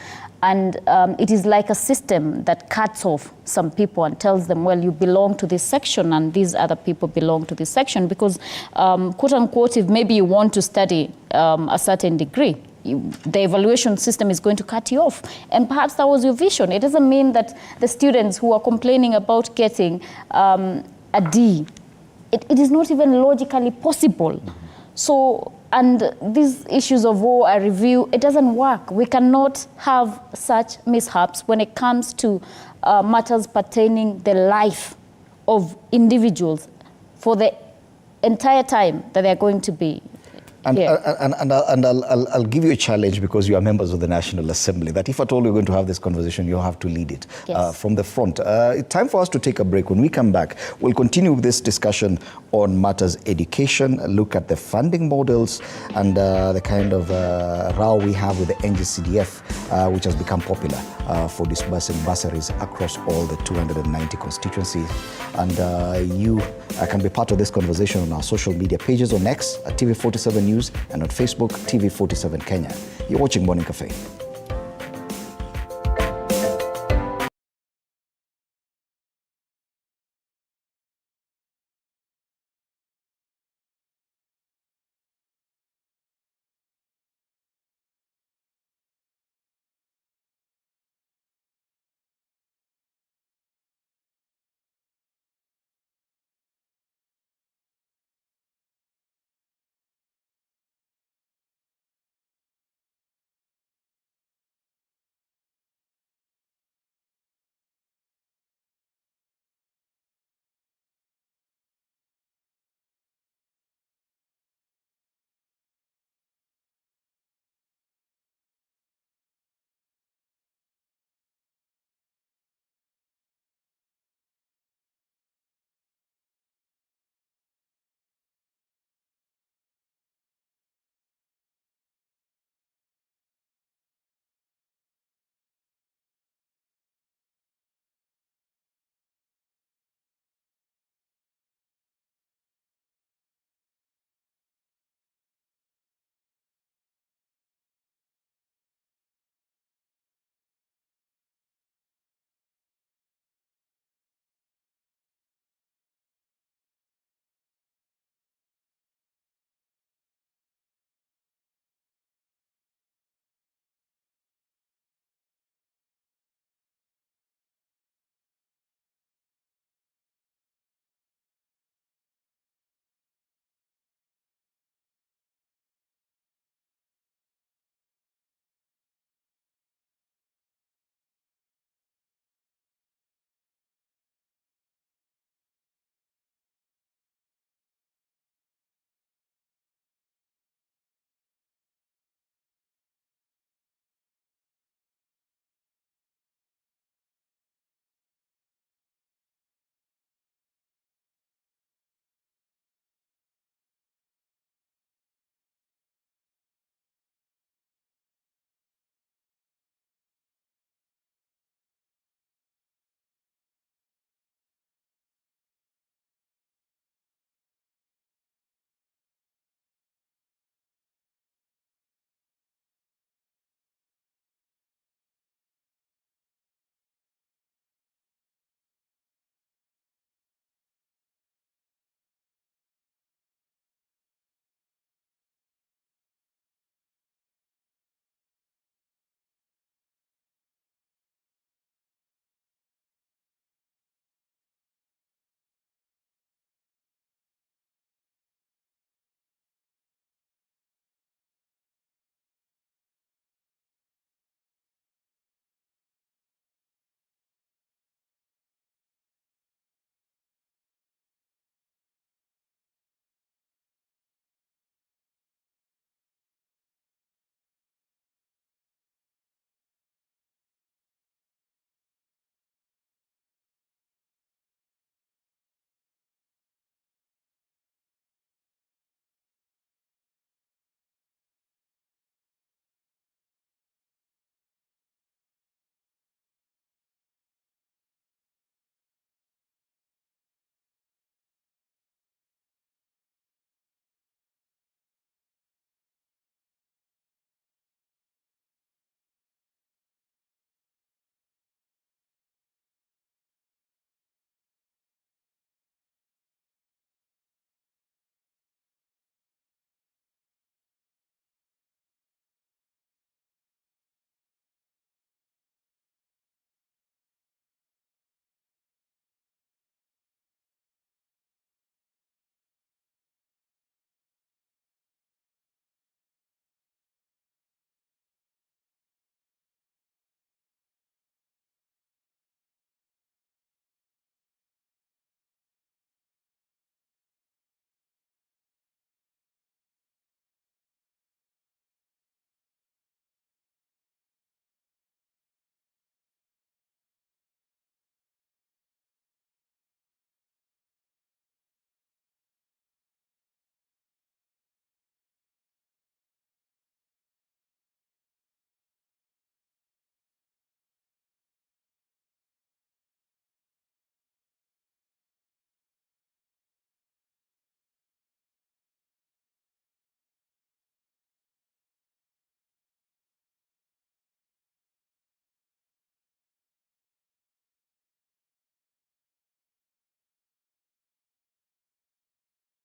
And it is like a system that cuts off some people and tells them, well, you belong to this section and these other people belong to this section. Because, quote unquote, if maybe you want to study a certain degree, the evaluation system is going to cut you off. And perhaps that was your vision. It doesn't mean that the students who are complaining about getting a D, it is not even logically possible. So, and these issues of a review, it doesn't work. We cannot have such mishaps when it comes to matters pertaining the life of individuals for the entire time that they're going to be And, here. I'll give you a challenge, because you are members of the National Assembly, that if at all you're going to have this conversation, you'll have to lead it from the front. Time for us to take a break. When we come back, we'll continue with this discussion on matters education, look at the funding models and the kind of row we have with the NGCDF, which has become popular for disbursing bursaries across all the 290 constituencies. And you can be part of this conversation on our social media pages, on X at TV47 News and on Facebook, TV47 Kenya. You're watching Morning Cafe.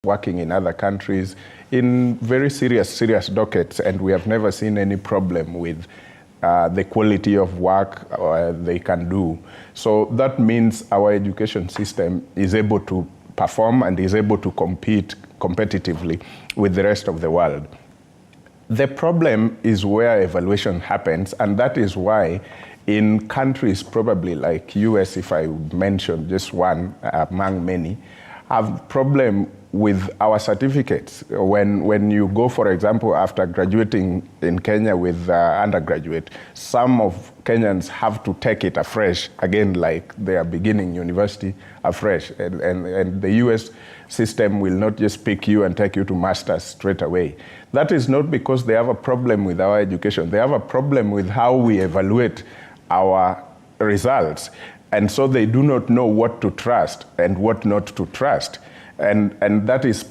working in other countries in very serious dockets, and we have never seen any problem with the quality of work they can do. So that means our education system is able to perform and is able to compete competitively with the rest of the world. The problem is where evaluation happens, and that is why in countries probably like US, if I mention just one among many, have problem with our certificates. When you go, for example, after graduating in Kenya with undergraduate, some of Kenyans have to take it afresh, again, like they are beginning university afresh. And the US system will not just pick you and take you to master's straight away. That is not because they have a problem with our education. They have a problem with how we evaluate our results. And so they do not know what to trust and what not to trust. And that is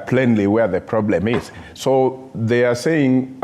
plainly where the problem is. So they are saying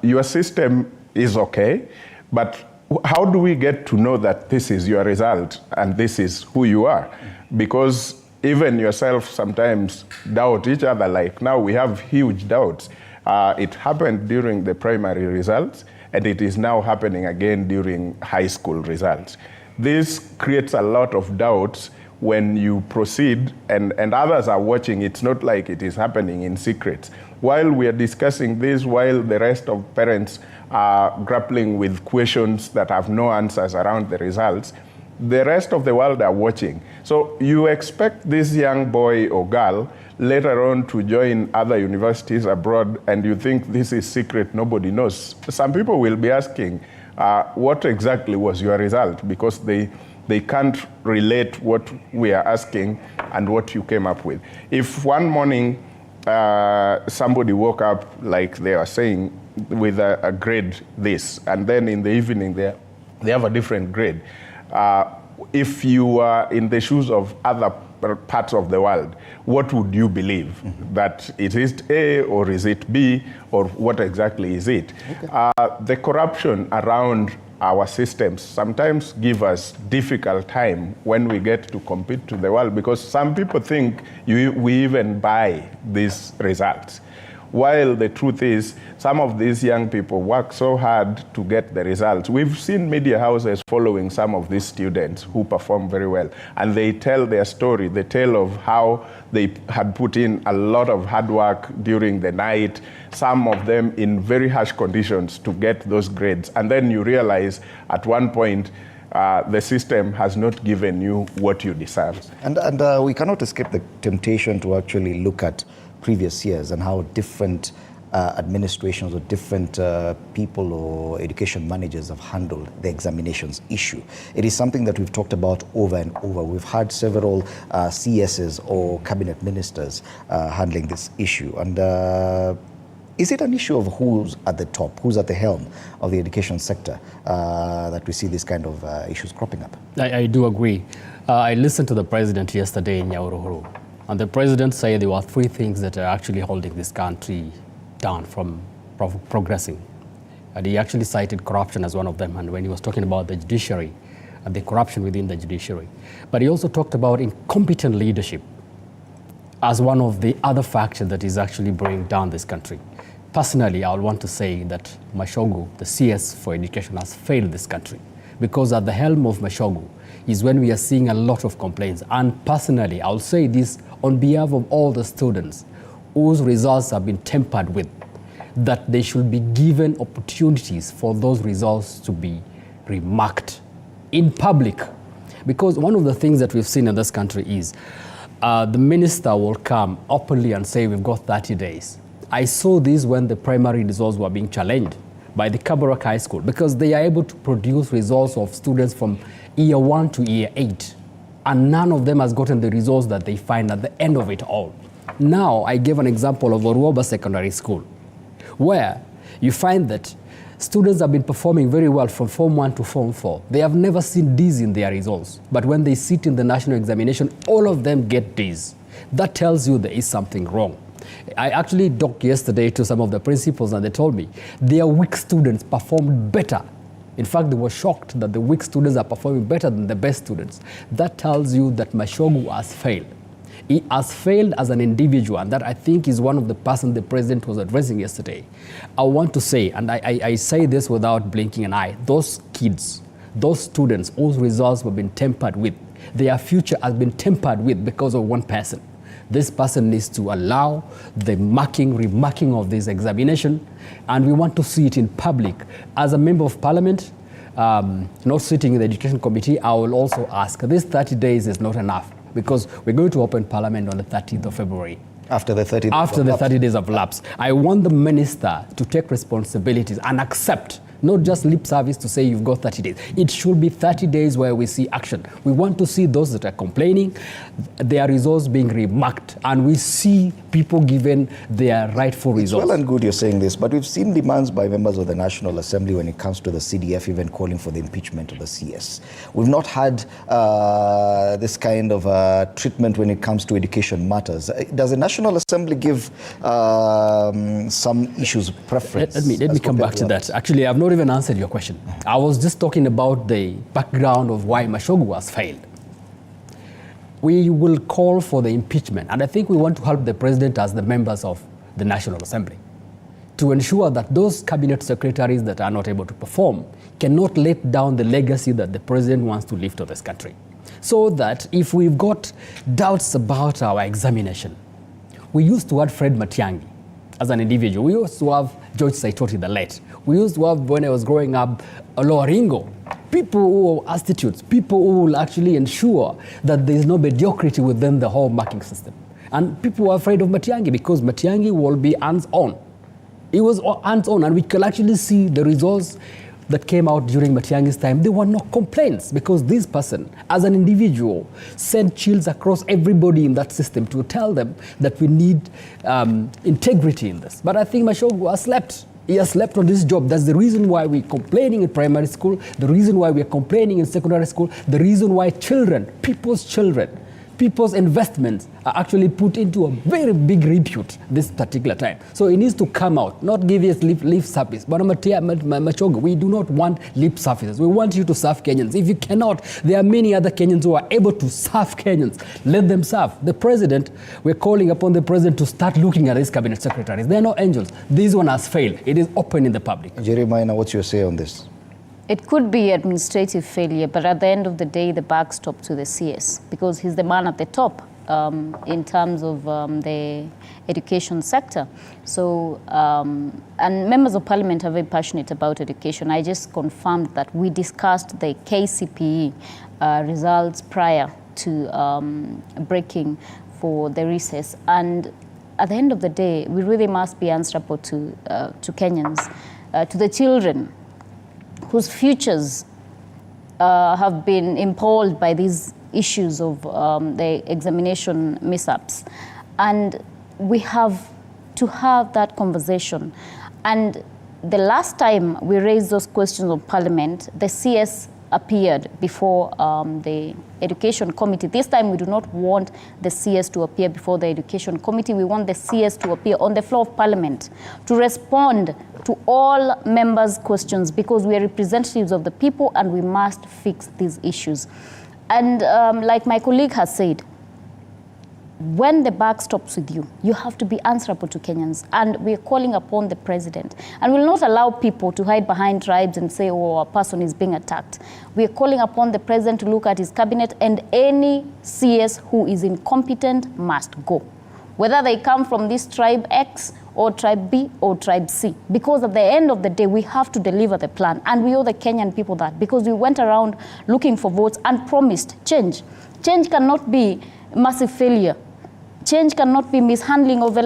your system is okay, but how do we get to know that this is your result and this is who you are? Because even yourself sometimes doubt each other. Like now we have huge doubts. It happened during the primary results, and it is now happening again during high school results. This creates a lot of doubts when you proceed, and others are watching. It's not like it is happening in secret. While we are discussing this, while the rest of parents are grappling with questions that have no answers around the results, the rest of the world are watching. So you expect this young boy or girl later on to join other universities abroad, and you think this is secret, nobody knows. Some people will be asking, what exactly was your result? Because they can't relate what we are asking and what you came up with. If one morning somebody woke up, like they are saying, with a grade this, and then in the evening they have a different grade, if you are in the shoes of other parts of the world, what would you believe? Mm-hmm. That it is A or is it B, or what exactly is it? Okay. The corruption around our systems sometimes give us difficult time when we get to compete to the world, because some people think we even buy these results. While the truth is, some of these young people work so hard to get the results. We've seen media houses following some of these students who perform very well, and they tell their story. They tell of how they had put in a lot of hard work during the night, some of them in very harsh conditions to get those grades. And then you realize at one point, the system has not given you what you deserve. And we cannot escape the temptation to actually look at previous years and how different administrations or different people or education managers have handled the examinations issue. It is something that we've talked about over and over. We've had several CSs or cabinet ministers handling this issue. And is it an issue of who's at the top, who's at the helm of the education sector, that we see this kind of issues cropping up? I do agree. I listened to the president yesterday in Nyahururu, and the president said there were three things that are actually holding this country down from progressing. And he actually cited corruption as one of them, and when he was talking about the judiciary and the corruption within the judiciary. But he also talked about incompetent leadership as one of the other factors that is actually bringing down this country. Personally, I would want to say that Mashogu, the CS for education, has failed this country, because at the helm of Mashogu is when we are seeing a lot of complaints. And personally, I'll say this on behalf of all the students whose results have been tampered with, that they should be given opportunities for those results to be remarked in public. Because one of the things that we've seen in this country is the minister will come openly and say, we've got 30 days. I saw this when the primary results were being challenged by the Kabarak High School, because they are able to produce results of students from year 1 to year 8, and none of them has gotten the results that they find at the end of it all. Now, I gave an example of Oruoba Secondary School, where you find that students have been performing very well from Form 1 to Form 4. They have never seen D's in their results, but when they sit in the national examination, all of them get D's. That tells you there is something wrong. I actually talked yesterday to some of the principals, and they told me their weak students performed better. In fact, they were shocked that the weak students are performing better than the best students. That tells you that Mashogu has failed. He has failed as an individual, and that I think is one of the person the president was addressing yesterday. I want to say, and I say this without blinking an eye, those kids, those students whose results have been tampered with, their future has been tampered with because of one person. This person needs to allow the remarking of this examination, and we want to see it in public. As a member of parliament, not sitting in the education committee, I will also ask, this 30 days is not enough, because we're going to open parliament on the 13th of February. After the 30 days After the 30 days of lapse. I want the minister to take responsibilities and accept, not just lip service to say you've got 30 days. It should be 30 days where we see action. We want to see those that are complaining, their results being remarked, and we see people given their rightful results. It's well and good you're saying this, but we've seen demands by members of the National Assembly when it comes to the CDF, even calling for the impeachment of the CS. We've not had this kind of treatment when it comes to education matters. Does the National Assembly give some issues preference? Let me come back to that. Actually, I've not even answered your question. I was just talking about the background of why Mashogu has failed. We will call for the impeachment, and I think we want to help the president as the members of the National Assembly to ensure that those cabinet secretaries that are not able to perform cannot let down the legacy that the president wants to leave to this country. So that if we've got doubts about our examination, we used to have Fred Matiang'i as an individual. We used to have George Saitoti the late. We used to have, when I was growing up, Oloringo. People who are institutes, people who will actually ensure that there is no mediocrity within the whole marking system. And people were afraid of Matiang'i because Matiang'i will be hands-on. He was hands-on, and we could actually see the results that came out during Matiang'i's time. There were no complaints because this person, as an individual, sent chills across everybody in that system to tell them that we need integrity in this. But I think Mashogu has slept. He has slept on this job. That's the reason why we're complaining in primary school, the reason why we're complaining in secondary school, the reason why people's investments are actually put into a very big repute this particular time. So it needs to come out, not give us lip service. But Mashogu, we do not want lip services. We want you to serve Kenyans. If you cannot, there are many other Kenyans who are able to serve Kenyans. Let them serve. The president, we're calling upon the president to start looking at his cabinet secretaries. They're no angels. This one has failed. It is open in the public. Jeremiah, what's your say on this? It could be administrative failure, but at the end of the day, the buck stops to the CS because he's the man at the top in terms of the education sector. So, and members of parliament are very passionate about education. I just confirmed that we discussed the KCPE results prior to breaking for the recess. And at the end of the day, we really must be answerable to Kenyans, to the children whose futures have been impaled by these issues of the examination mishaps. And we have to have that conversation. And the last time we raised those questions of parliament, the CS appeared before the education committee. This time we do not want the CS to appear before the education committee. We want the CS to appear on the floor of parliament to respond to all members' questions because we are representatives of the people and we must fix these issues. And like my colleague has said, when the buck stops with you, you have to be answerable to Kenyans. And we're calling upon the president. And we'll not allow people to hide behind tribes and say, oh, a person is being attacked. We're calling upon the president to look at his cabinet, and any CS who is incompetent must go, whether they come from this tribe X or tribe B or tribe C. Because at the end of the day, we have to deliver the plan. And we owe the Kenyan people that because we went around looking for votes and promised change. Change cannot be massive failure. Change cannot be mishandling of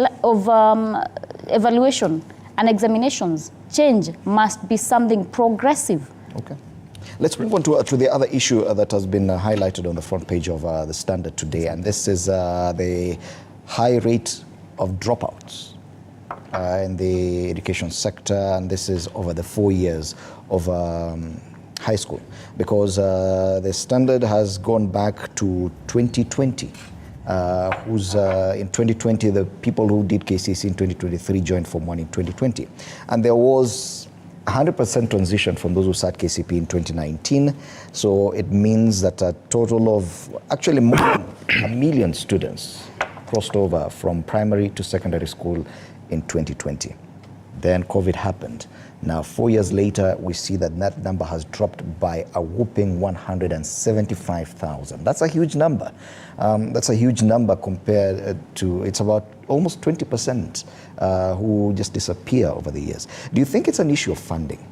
evaluation and examinations. Change must be something progressive. Okay. Let's move on to the other issue that has been highlighted on the front page of the Standard today, and this is the high rate of dropouts in the education sector, and this is over the 4 years of high school, because the Standard has gone back to 2020. In 2020, the people who did KCSE in 2023 joined Form 1 in 2020. And there was 100% transition from those who sat KCP in 2019. So it means that a total of actually more than 1 million students crossed over from primary to secondary school in 2020. Then COVID happened. Now, 4 years later, we see that that number has dropped by a whopping 175,000. That's a huge number. That's a huge number compared to, it's about almost 20% who just disappear over the years. Do you think it's an issue of funding?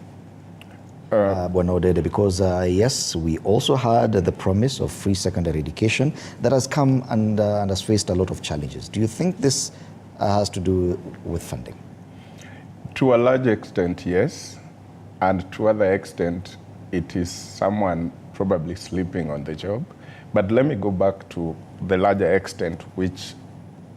Bonodede, because yes, we also had the promise of free secondary education that has come and has faced a lot of challenges. Do you think this has to do with funding? To a large extent, yes. And to other extent, it is someone probably sleeping on the job. But let me go back to the larger extent, which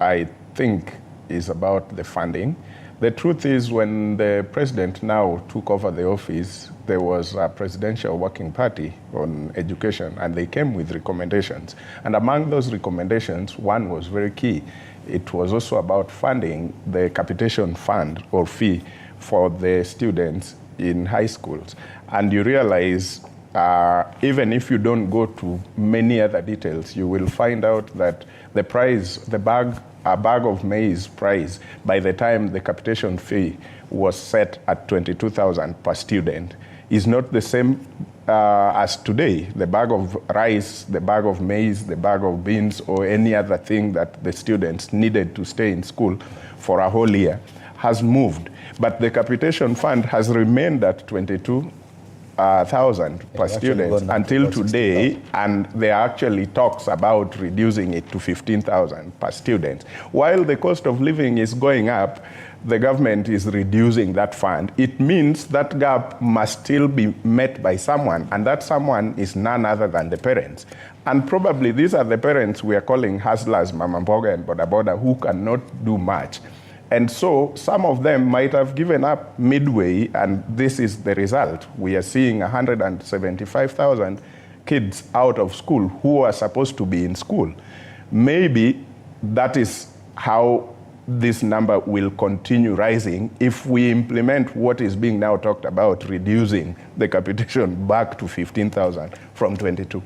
I think is about the funding. The truth is, when the president now took over the office, there was a presidential working party on education, and they came with recommendations. And among those recommendations, one was very key. It was also about funding the capitation fund or fee for the students in high schools. And you realize, even if you don't go to many other details, you will find out that the price, a bag of maize price, by the time the capitation fee was set at 22,000 per student, is not the same as today. The bag of rice, the bag of maize, the bag of beans, or any other thing that the students needed to stay in school for a whole year has moved. But the capitation fund has remained at 22,000 per student until today, and there are actually talks about reducing it to 15,000 per student. While the cost of living is going up, the government is reducing that fund. It means that gap must still be met by someone, and that someone is none other than the parents. And probably these are the parents we are calling hustlers, mama mboga and boda boda, who cannot do much. And so some of them might have given up midway, and this is the result. We are seeing 175,000 kids out of school who are supposed to be in school. Maybe that is how this number will continue rising if we implement what is being now talked about, reducing the capitation back to 15,000 from 22.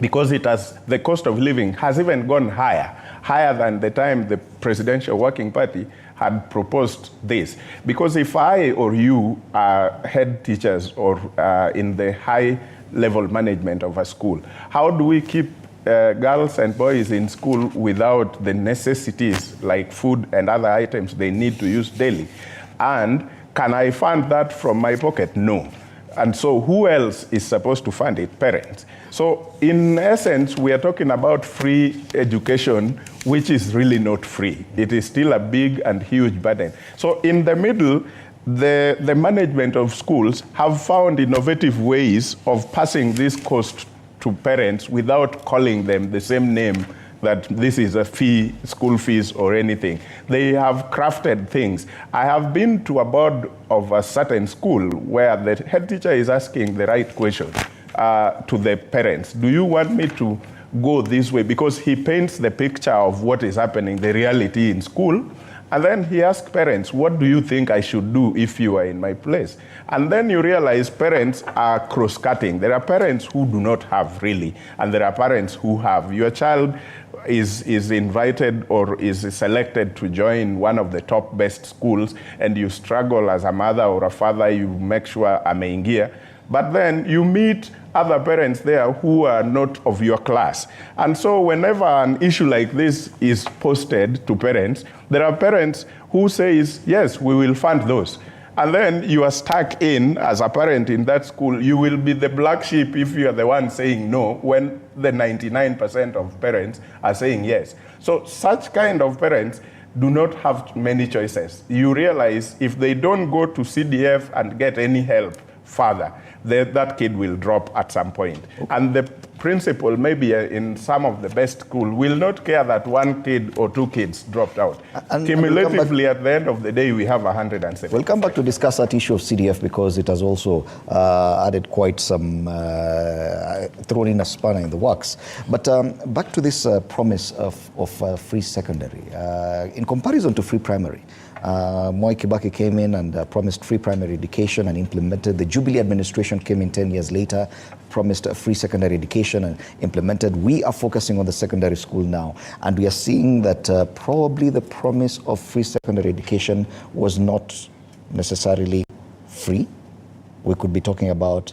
Because the cost of living has even gone higher than the time the Presidential Working Party had proposed this. Because if I or you are head teachers or in the high level management of a school, how do we keep girls and boys in school without the necessities like food and other items they need to use daily? And can I fund that from my pocket? No. And so who else is supposed to fund it? Parents. So in essence, we are talking about free education, which is really not free. It is still a big and huge burden. So in the middle, the management of schools have found innovative ways of passing this cost to parents without calling them the same name, that this is a fee, school fees or anything. They have crafted things. I have been to a board of a certain school where the head teacher is asking the right question to the parents. Do you want me to go this way? Because he paints the picture of what is happening, the reality in school. And then he asks parents, what do you think I should do if you are in my place? And then you realize parents are cross-cutting. There are parents who do not have really, and there are parents who have. Your child is invited or is selected to join one of the top best schools, and you struggle as a mother or a father, you make sure ameingia. But then you meet other parents there who are not of your class. And so whenever an issue like this is posted to parents, there are parents who say, yes, we will fund those. And then you are stuck in, as a parent in that school, you will be the black sheep if you are the one saying no, when the 99% of parents are saying yes. So such kind of parents do not have many choices. You realize if they don't go to CDF and get any help further, that kid will drop at some point. Okay. And the principal, maybe in some of the best schools, will not care that one kid or two kids dropped out. And cumulatively, at the end of the day, we have 107. We'll come back to discuss that issue of CDF because it has also added quite some, thrown in a spanner in the works. But back to this promise of free secondary. In comparison to free primary, Moi Kibaki came in and promised free primary education and implemented. The Jubilee administration came in 10 years later, promised a free secondary education. education and implemented. We are focusing on the secondary school now, and we are seeing that probably the promise of free secondary education was not necessarily free. We could be talking about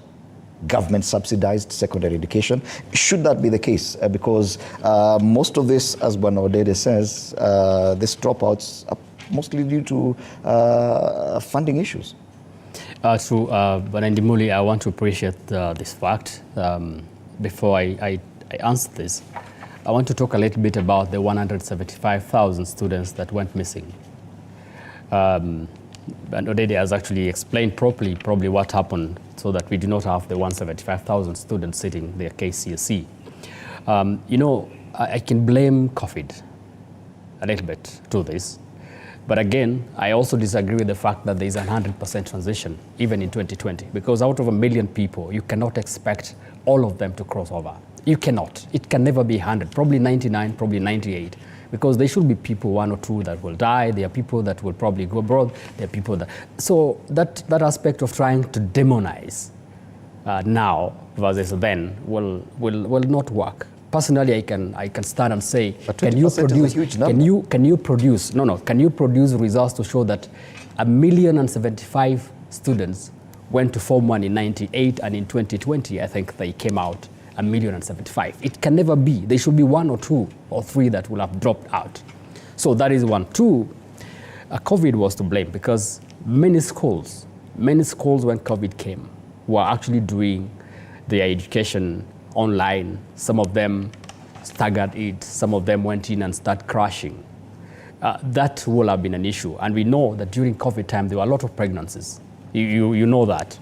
government subsidized secondary education. Should that be the case? Because most of this, as Bwana says, these dropouts are mostly due to funding issues. True, but Ndimuli, I want to appreciate this fact. Before I answer this, I want to talk a little bit about the 175,000 students that went missing. And Odede has actually explained properly probably what happened so that we do not have the 175,000 students sitting their KCSE. You know, I can blame COVID a little bit to this. But again, I also disagree with the fact that there is a 100% transition, even in 2020, because out of 1 million people, you cannot expect all of them to cross over. You cannot. It can never be 100, probably 99, probably 98, because there should be people, 1 or 2 that will die. There are people that will probably go abroad. There are people that... So that aspect of trying to demonize now versus then will not work. Personally, I can stand and say, can you produce results to show that 1,075,000 students went to Form 1 in 98, and in 2020, I think they came out 1,075,000. It can never be. There should be 1 or 2 or 3 that will have dropped out. So that is 1. 2, COVID was to blame, because many schools when COVID came were actually doing their education online. Some of them staggered it. Some of them went in and started crashing. That will have been an issue. And we know that during COVID time, there were a lot of pregnancies. You know that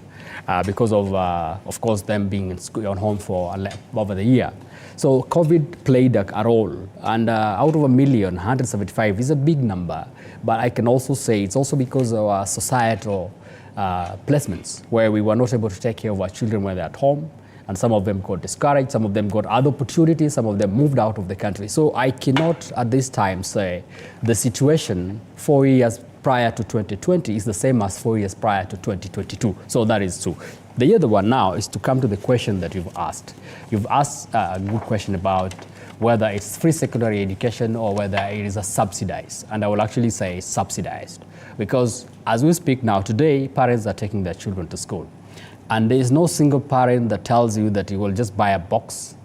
because of course, them being in school, on home for over the year. So COVID played a role. And out of 1,175,000 is a big number. But I can also say it's also because of our societal placements, where we were not able to take care of our children when they're at home. And some of them got discouraged, some of them got other opportunities, some of them moved out of the country. So I cannot at this time say the situation 4 years prior to 2020 is the same as 4 years prior to 2022. So that is true. The other one now is to come to the question that you've asked. You've asked a good question about whether it's free secondary education or whether it is a subsidized. And I will actually say subsidized. Because as we speak now, today, parents are taking their children to school. And there is no single parent that tells you that you will just buy a box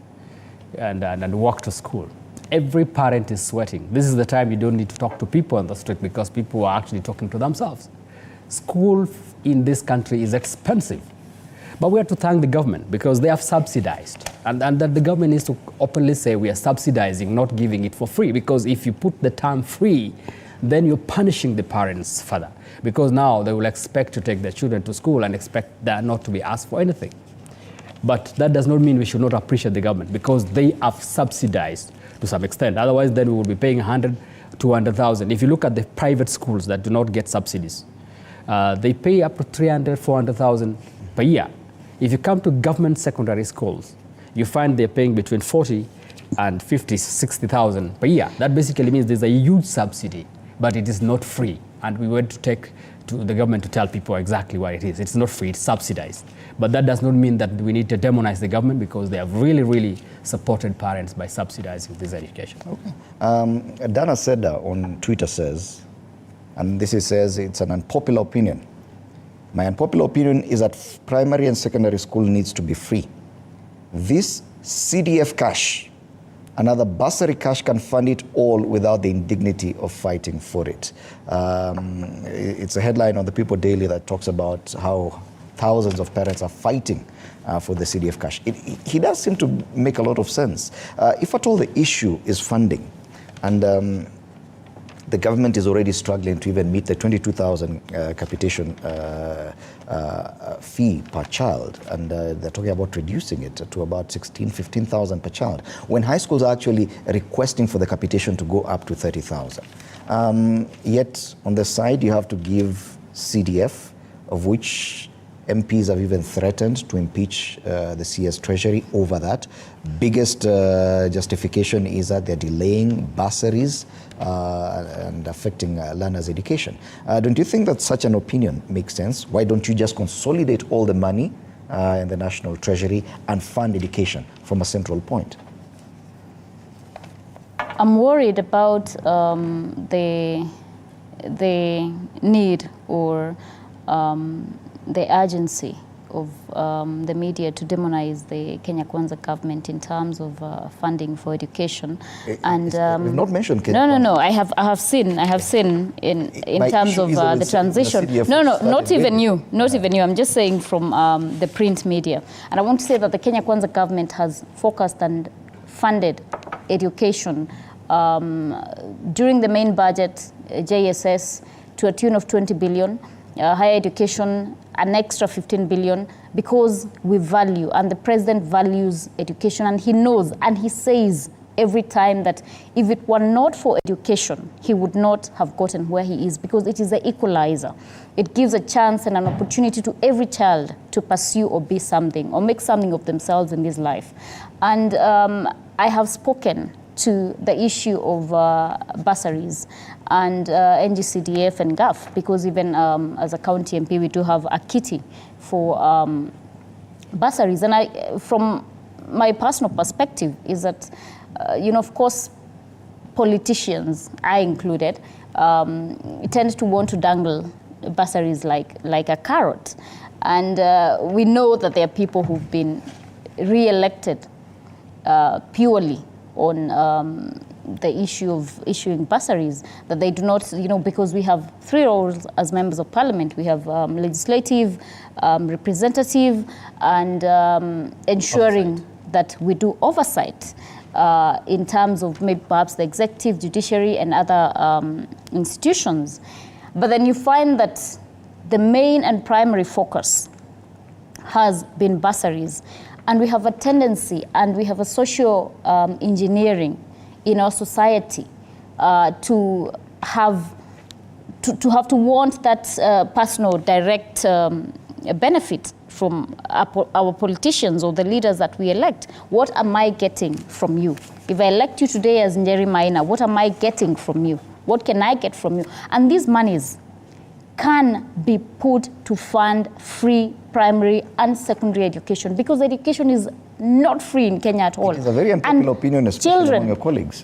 and walk to school. Every parent is sweating. This is the time you don't need to talk to people on the street, because people are actually talking to themselves. School in this country is expensive. But we have to thank the government, because they have subsidized. And that the government needs to openly say we are subsidizing, not giving it for free. Because if you put the term free, then you're punishing the parents further. Because now they will expect to take their children to school and expect that not to be asked for anything. But that does not mean we should not appreciate the government, because they have subsidized to some extent. Otherwise, then we will be paying 100, 200,000. If you look at the private schools that do not get subsidies, they pay up to 300, 400,000 per year. If you come to government secondary schools, you find they're paying between 40 and 50, 60,000 per year. That basically means there's a huge subsidy, but it is not free. And we went to take to the government to tell people exactly what it is. It's not free, it's subsidized. But that does not mean that we need to demonize the government, because they have really, really supported parents by subsidizing this education. Okay. Dana said on Twitter says, and this says it's an unpopular opinion. My unpopular opinion is that primary and secondary school needs to be free. This CDF cash, another bursary cash, can fund it all without the indignity of fighting for it. It's a headline on the People Daily that talks about how thousands of parents are fighting for the CDF cash. He does seem to make a lot of sense. If at all the issue is funding, and the government is already struggling to even meet the 22,000 capitation fee per child, and they're talking about reducing it to about 16,000, 15,000 per child, when high schools are actually requesting for the capitation to go up to 30,000. Yet on the side, you have to give CDF, of which MPs have even threatened to impeach the CS Treasury over that. Biggest justification is that they're delaying bursaries and affecting learners' education. Don't you think that such an opinion makes sense? Why don't you just consolidate all the money in the national treasury and fund education from a central point? I'm worried about the need or the urgency of the media to demonize the Kenya Kwanza government in terms of funding for education. And we've not mentioned Kenya Kwanza. No. I have seen in terms of the transition. Not even you. I'm just saying from the print media. And I want to say that the Kenya Kwanza government has focused and funded education during the main budget, JSS, to a tune of 20 billion. Higher education, an extra 15 billion, because we value, and the president values education, and he knows, and he says every time that if it were not for education, he would not have gotten where he is, because it is the equalizer. It gives a chance and an opportunity to every child to pursue or be something, or make something of themselves in this life. And I have spoken to the issue of bursaries and NGCDF and GAF, because even as a county MP, we do have a kitty for bursaries. And from my personal perspective, is that, of course, politicians, I included, tend to want to dangle bursaries like a carrot. And we know that there are people who've been re-elected purely on the issue of issuing bursaries, that they do not, because we have three roles as members of parliament. We have legislative, representative, and ensuring that we do oversight in terms of maybe perhaps the executive, judiciary, and other institutions. But then you find that the main and primary focus has been bursaries. And we have a tendency, and we have a social engineering in our society to have to want that personal direct benefit from our politicians or the leaders that we elect. What am I getting from you? If I elect you today as Njeri Maina, what am I getting from you? What can I get from you? And these monies can be put to fund free primary and secondary education, because education is not free in Kenya at all. It is a very unpopular opinion, especially among your colleagues.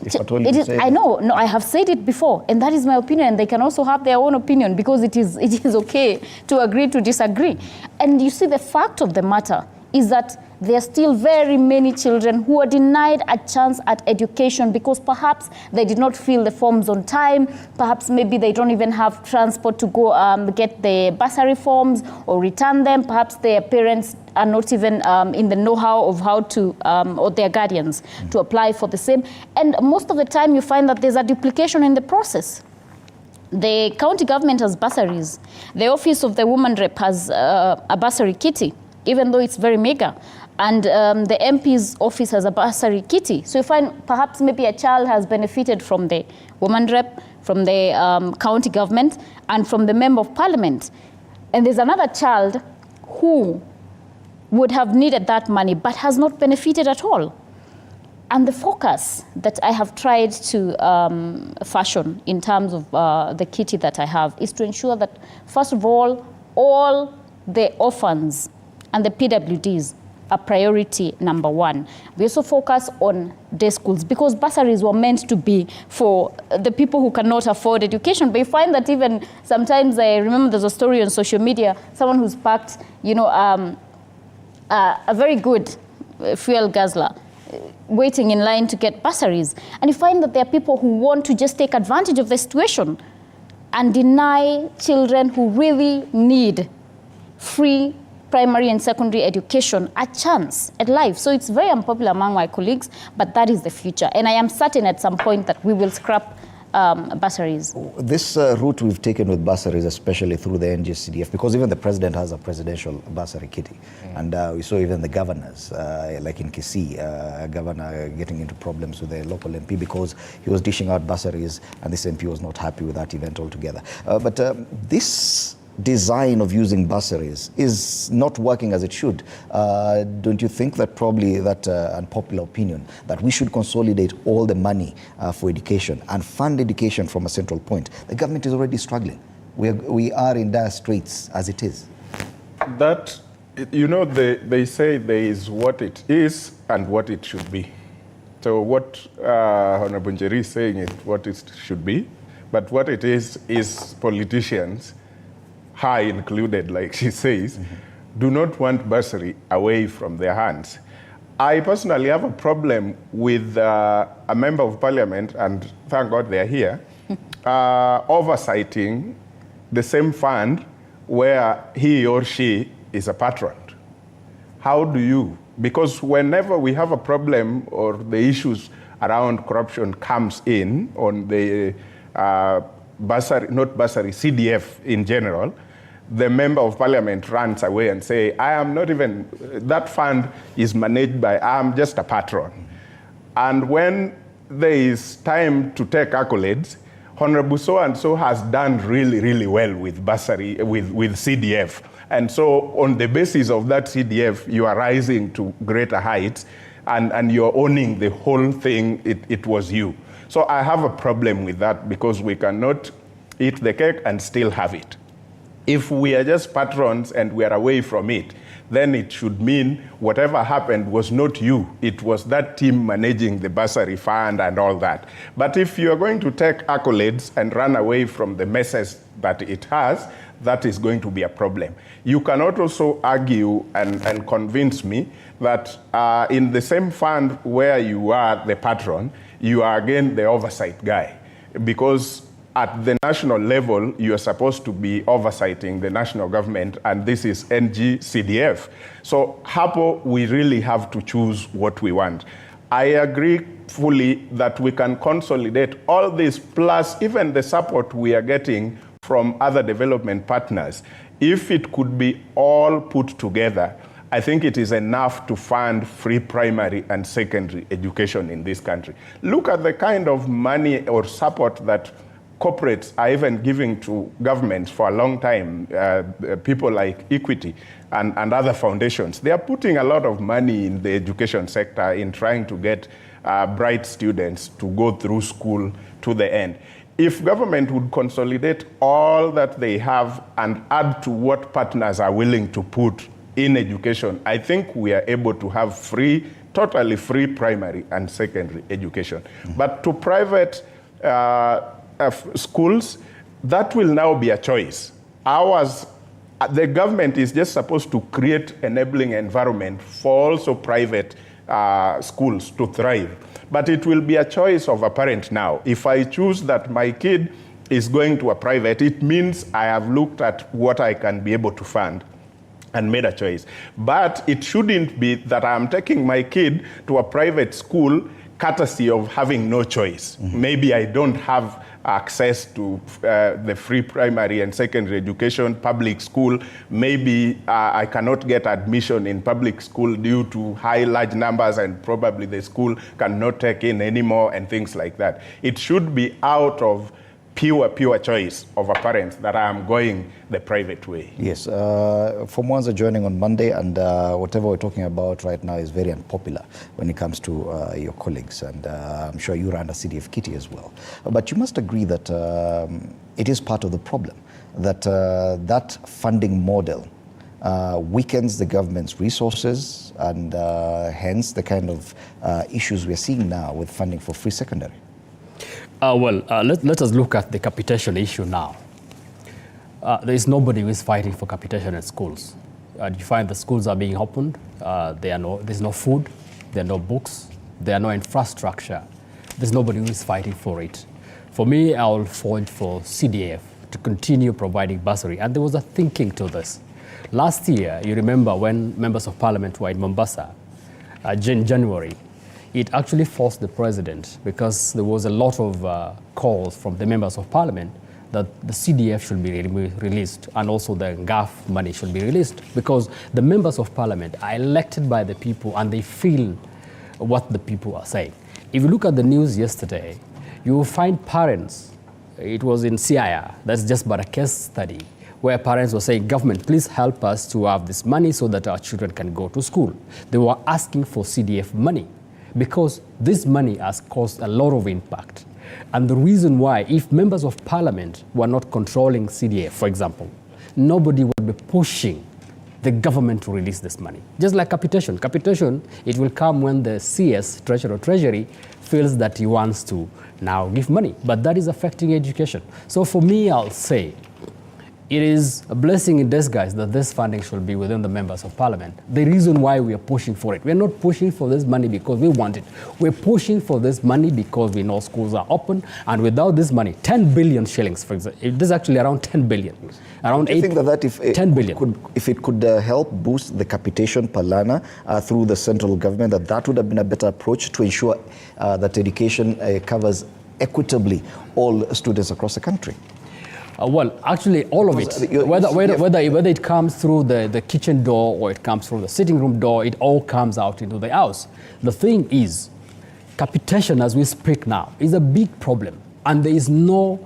I know. No, I have said it before, and that is my opinion. And they can also have their own opinion, because it is okay to agree to disagree. And you see, the fact of the matter is that there are still very many children who are denied a chance at education because perhaps they did not fill the forms on time, perhaps maybe they don't even have transport to go get the bursary forms or return them, perhaps their parents are not even in the know-how of how to, or their guardians, to apply for the same. And most of the time you find that there's a duplication in the process. The county government has bursaries. The office of the woman rep has a bursary kitty, even though it's very meager. And the MP's office has a bursary kitty. So you find perhaps maybe a child has benefited from the woman rep, from the county government, and from the member of parliament. And there's another child who would have needed that money but has not benefited at all. And the focus that I have tried to fashion in terms of the kitty that I have is to ensure that, first of all the orphans and the PWDs are priority number one. We also focus on day schools, because bursaries were meant to be for the people who cannot afford education. But you find that even sometimes, I remember there's a story on social media, someone who's packed, a very good fuel guzzler, waiting in line to get bursaries. And you find that there are people who want to just take advantage of the situation and deny children who really need free primary and secondary education a chance at life. So it's very unpopular among my colleagues, but that is the future. And I am certain at some point that we will scrap bursaries. This route we've taken with bursaries, especially through the NGCDF, because even the president has a presidential bursary kitty. And we saw even the governors, like in Kisii, a governor getting into problems with the local MP because he was dishing out bursaries, and this MP was not happy with that event altogether. But this design of using bursaries is not working as it should. Don't you think that probably that unpopular opinion that we should consolidate all the money for education and fund education from a central point? The government is already struggling. We are in dire straits as it is. That You know, they say there is what it is and what it should be. So what Honorable Njeri is saying is what it should be, but what it is politicians, her included, like she says, do not want bursary away from their hands. I personally have a problem with a member of parliament, and thank God they're here, oversighting the same fund where he or she is a patron. How do you? Because whenever we have a problem or the issues around corruption comes in on the bursary, not bursary, CDF in general, the member of parliament runs away and say, I am not even, that fund is managed by, I'm just a patron. And when there is time to take accolades, Honorable so-and-so has done really, really well with bursary, with CDF. And so on the basis of that CDF, you are rising to greater heights and you're owning the whole thing, it was you. So I have a problem with that because we cannot eat the cake and still have it. If we are just patrons and we are away from it, then it should mean whatever happened was not you. It was that team managing the bursary fund and all that. But if you are going to take accolades and run away from the messes that it has, that is going to be a problem. You cannot also argue and convince me that in the same fund where you are the patron, you are again the oversight guy. Because at the national level, you are supposed to be oversighting the national government, and this is NG-CDF. So, Hapo, we really have to choose what we want. I agree fully that we can consolidate all this, plus even the support we are getting from other development partners. If it could be all put together, I think it is enough to fund free primary and secondary education in this country. Look at the kind of money or support that corporates are even giving to governments for a long time, people like Equity and other foundations. They are putting a lot of money in the education sector in trying to get bright students to go through school to the end. If government would consolidate all that they have and add to what partners are willing to put in education, I think we are able to have free, totally free primary and secondary education. But to private schools, that will now be a choice. Ours, the government is just supposed to create enabling environment for also private schools to thrive. But it will be a choice of a parent now. If I choose that my kid is going to a private, it means I have looked at what I can be able to fund and made a choice. But it shouldn't be that I'm taking my kid to a private school courtesy of having no choice. Maybe I don't have access to the free primary and secondary education, public school. Maybe I cannot get admission in public school due to large numbers and probably the school cannot take in anymore and things like that. It should be out of pure choice of a parent that I am going the private way. Yes, for Mwanza joining on Monday, and whatever we're talking about right now is very unpopular when it comes to your colleagues, and I'm sure you ran a CDF kitty as well. But you must agree that it is part of the problem, that that funding model weakens the government's resources and hence the kind of issues we're seeing now with funding for free secondary. Let us look at the capitation issue now. There is nobody who is fighting for capitation at schools. You find the schools are being opened, there's no food, there are no books, there are no infrastructure. There's nobody who is fighting for it. For me, I will fight for CDF to continue providing bursary. And there was a thinking to this. Last year, you remember when members of parliament were in Mombasa, in January, it actually forced the president, because there was a lot of calls from the members of parliament that the CDF should be released and also the GAF money should be released, because the members of parliament are elected by the people and they feel what the people are saying. If you look at the news yesterday, you will find parents, it was in CIR, that's just but a case study, where parents were saying, government, please help us to have this money so that our children can go to school. They were asking for CDF money, because this money has caused a lot of impact. And the reason why, if members of parliament were not controlling CDF, for example, nobody would be pushing the government to release this money. Just like capitation. Capitation, it will come when the CS, Treasurer of Treasury, feels that he wants to now give money. But that is affecting education. So for me, I'll say, it is a blessing in disguise that this funding should be within the members of parliament. The reason why we are pushing for it, we're not pushing for this money because we want it. We're pushing for this money because we know schools are open, and without this money, 10 billion shillings, for example, it is actually around 10 billion. Around Do you think that if 10 billion. If it could help boost the capitation per learner through the central government, that would have been a better approach to ensure that education covers equitably all students across the country? Well, actually, all of it, whether it comes through the kitchen door or it comes through the sitting room door, it all comes out into the house. The thing is, capitation as we speak now is a big problem, and there is no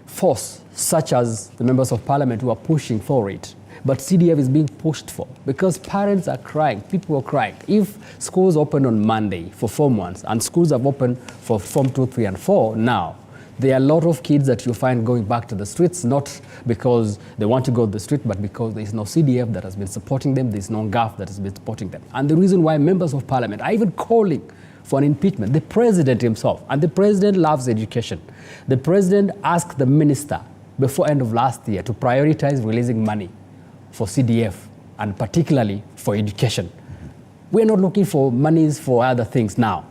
force such as the members of parliament who are pushing for it. But CDF is being pushed for because parents are crying, people are crying. If schools open on Monday for Form 1s and schools have opened for Form 2, 3, and 4 now, there are a lot of kids that you find going back to the streets, not because they want to go to the street, but because there is no CDF that has been supporting them, there is no GAF that has been supporting them. And the reason why members of parliament are even calling for an impeachment, the president himself, and the president loves education. The president asked the minister before end of last year to prioritize releasing money for CDF and particularly for education. We're not looking for monies for other things now.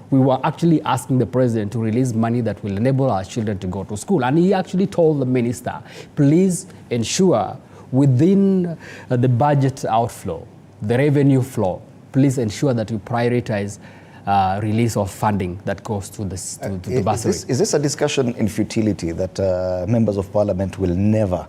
We were actually asking the president to release money that will enable our children to go to school. And he actually told the minister, please ensure within the budget outflow, the revenue flow, please ensure that you prioritize release of funding that goes to the bursary. Is this a discussion in futility that members of parliament will never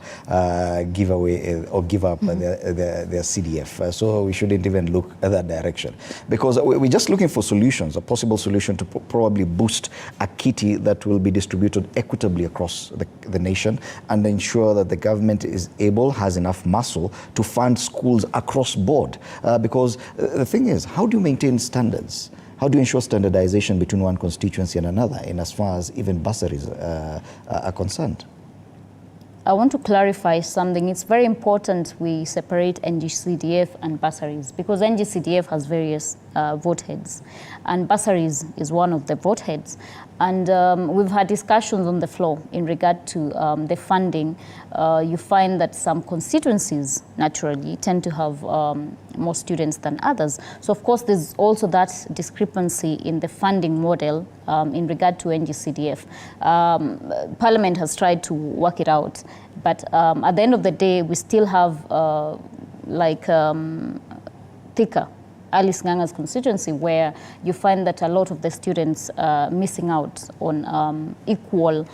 give away or give up their CDF? So we shouldn't even look at that direction, because we're just looking for solutions, a possible solution to probably boost a kitty that will be distributed equitably across the nation and ensure that the government has enough muscle to fund schools across board. Because the thing is, how do you maintain standards? How do you ensure standardization between one constituency and another in as far as even bursaries are concerned? I want to clarify something. It's very important we separate NGCDF and bursaries, because NGCDF has various vote heads, and bursaries is one of the vote heads. And we've had discussions on the floor in regard to the funding. You find that some constituencies naturally tend to have more students than others. So of course there's also that discrepancy in the funding model in regard to NGCDF. Parliament has tried to work it out, but at the end of the day we still have Thika, Alice Nganga's constituency, where you find that a lot of the students missing out on equal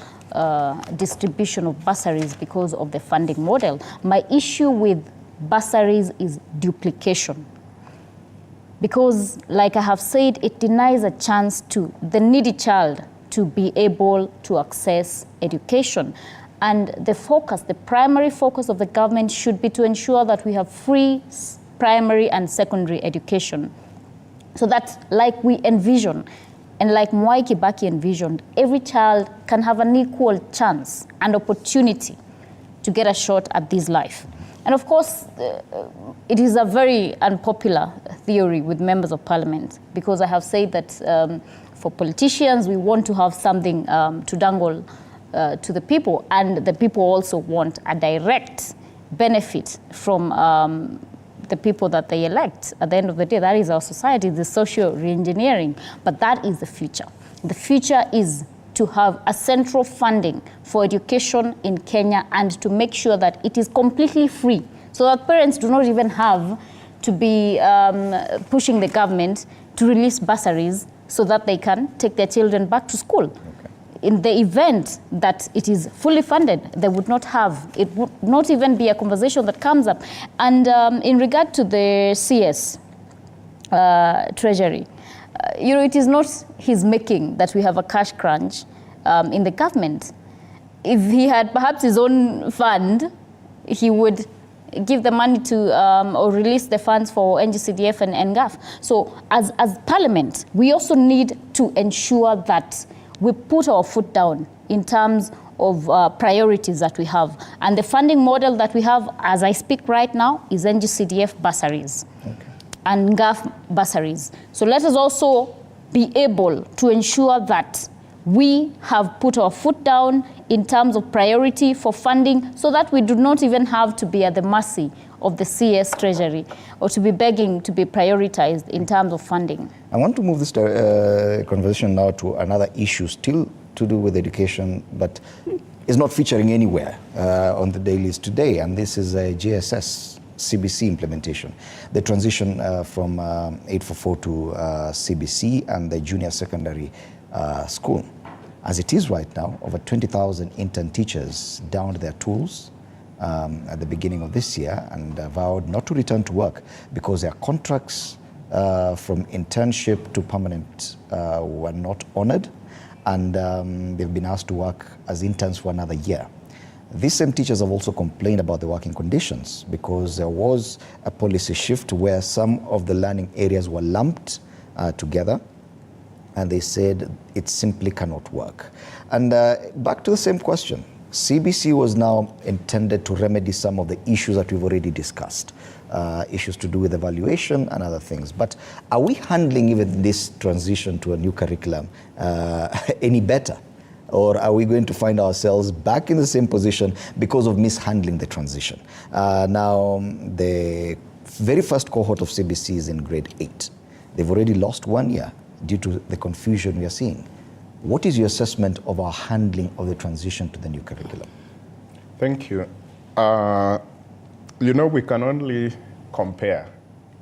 distribution of bursaries because of the funding model. My issue with bursaries is duplication, because like I have said, it denies a chance to the needy child to be able to access education. And the focus, the primary focus of the government should be to ensure that we have free primary and secondary education, so that, like we envision and like Mwai Kibaki envisioned, every child can have an equal chance and opportunity to get a shot at this life. And of course, it is a very unpopular theory with members of parliament, because I have said that for politicians, we want to have something to dangle to the people, and the people also want a direct benefit from the people that they elect. At the end of the day, that is our society, the social re-engineering. But that is the future. The future is to have a central funding for education in Kenya and to make sure that it is completely free, so that parents do not even have to be pushing the government to release bursaries so that they can take their children back to school. In the event that it is fully funded, they would not have, it would not even be a conversation that comes up. And in regard to the CS treasury, it is not his making that we have a cash crunch in the government. If he had perhaps his own fund, he would give the money to or release the funds for NGCDF and NGAF. So as Parliament, we also need to ensure that we put our foot down in terms of priorities that we have. And the funding model that we have, as I speak right now, is NGCDF bursaries and GAF bursaries. So let us also be able to ensure that we have put our foot down in terms of priority for funding so that we do not even have to be at the mercy of the CS Treasury or to be begging to be prioritized in terms of funding. I want to move this conversation now to another issue still to do with education, but is not featuring anywhere on the dailies today, and this is a GSS CBC implementation. The transition from 844 to CBC and the junior secondary school. As it is right now, over 20,000 intern teachers downed their tools at the beginning of this year and vowed not to return to work because their contracts from internship to permanent were not honored, and they've been asked to work as interns for another year. These same teachers have also complained about the working conditions because there was a policy shift where some of the learning areas were lumped together, and they said it simply cannot work. And back to the same question, CBC was now intended to remedy some of the issues that we've already discussed, issues to do with evaluation and other things. But are we handling even this transition to a new curriculum any better? Or are we going to find ourselves back in the same position because of mishandling the transition? Now, the very first cohort of CBC is in grade 8. They've already lost 1 year due to the confusion we are seeing. What is your assessment of our handling of the transition to the new curriculum? Thank you. You know, we can only compare.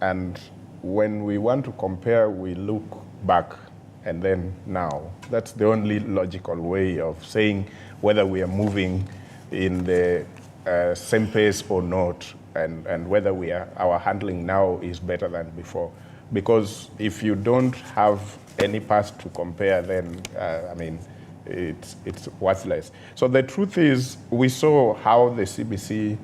And when we want to compare, we look back and then now. That's the only logical way of saying whether we are moving in the same pace or not, and whether our handling now is better than before. Because if you don't have any past to compare, then I mean, it's worthless. So the truth is, we saw how the CBC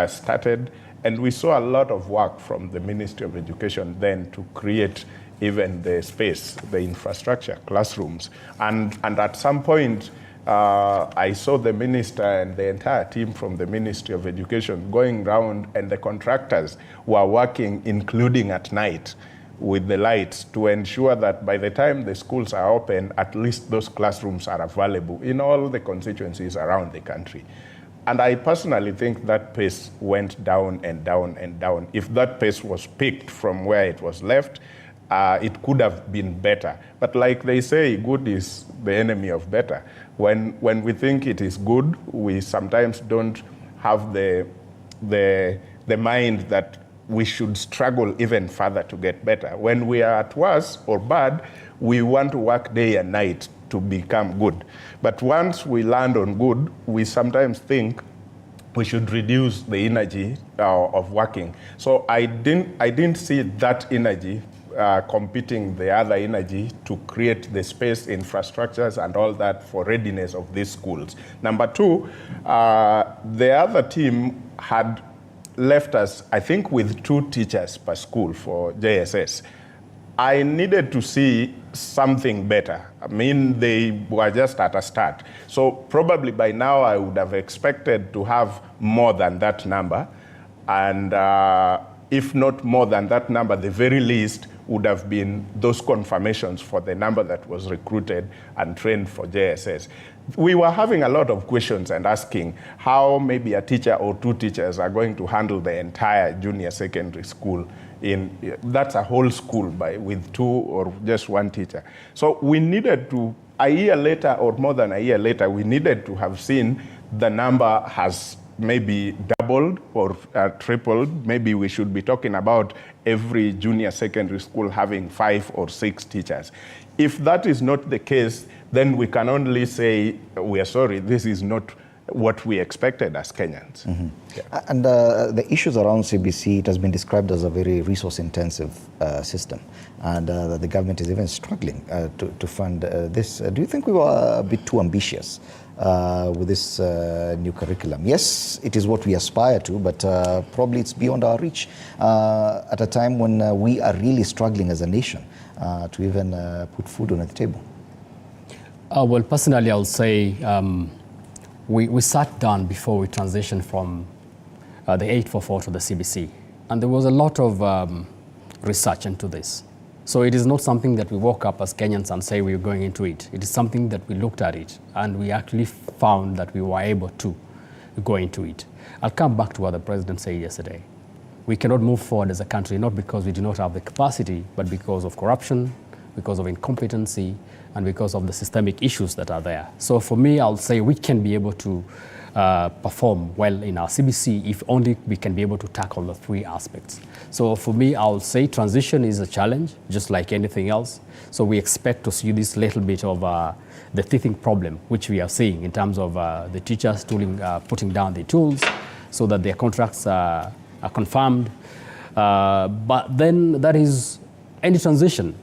started, and we saw a lot of work from the Ministry of Education then to create even the space, the infrastructure, classrooms. And at some point, I saw the minister and the entire team from the Ministry of Education going around, and the contractors were working, including at night, with the lights to ensure that by the time the schools are open, at least those classrooms are available in all the constituencies around the country. And I personally think that pace went down and down and down. If that pace was picked from where it was left, it could have been better. But like they say, good is the enemy of better. When we think it is good, we sometimes don't have the mind that we should struggle even further to get better. When we are at worse or bad, we want to work day and night to become good. But once we land on good, we sometimes think we should reduce the energy of working. So I didn't see that energy competing the other energy to create the space, infrastructures, and all that for readiness of these schools. Number two, the other team had left us, I think, with 2 teachers per school for JSS. I needed to see something better. I mean, they were just at a start. So probably by now I would have expected to have more than that number. And if not more than that number, the very least would have been those confirmations for the number that was recruited and trained for JSS. We were having a lot of questions and asking how maybe a teacher or 2 teachers are going to handle the entire junior secondary school. That's a whole school with 2 or just 1 teacher. So we needed to, a year later or more than a year later, we needed to have seen the number has maybe doubled or tripled. Maybe we should be talking about every junior secondary school having 5 or 6 teachers. If that is not the case, then we can only say, we are sorry, this is not what we expected as Kenyans. Mm-hmm. Yeah. And the issues around CBC, it has been described as a very resource-intensive system, and the government is even struggling to fund this. Do you think we were a bit too ambitious with this new curriculum? Yes, it is what we aspire to, but probably it's beyond our reach at a time when we are really struggling as a nation to even put food on the table. Well, personally, I would say we sat down before we transitioned from the 844 to the CBC, and there was a lot of research into this. So it is not something that we woke up as Kenyans and say we are going into it. It is something that we looked at it, and we actually found that we were able to go into it. I'll come back to what the president said yesterday. We cannot move forward as a country, not because we do not have the capacity, but because of corruption, because of incompetency, and because of the systemic issues that are there. So for me, I'll say we can be able to perform well in our CBC if only we can be able to tackle the three aspects. So for me, I'll say transition is a challenge, just like anything else. So we expect to see this little bit of the teething problem, which we are seeing in terms of the teachers putting down the tools so that their contracts are confirmed. But then that is any transition.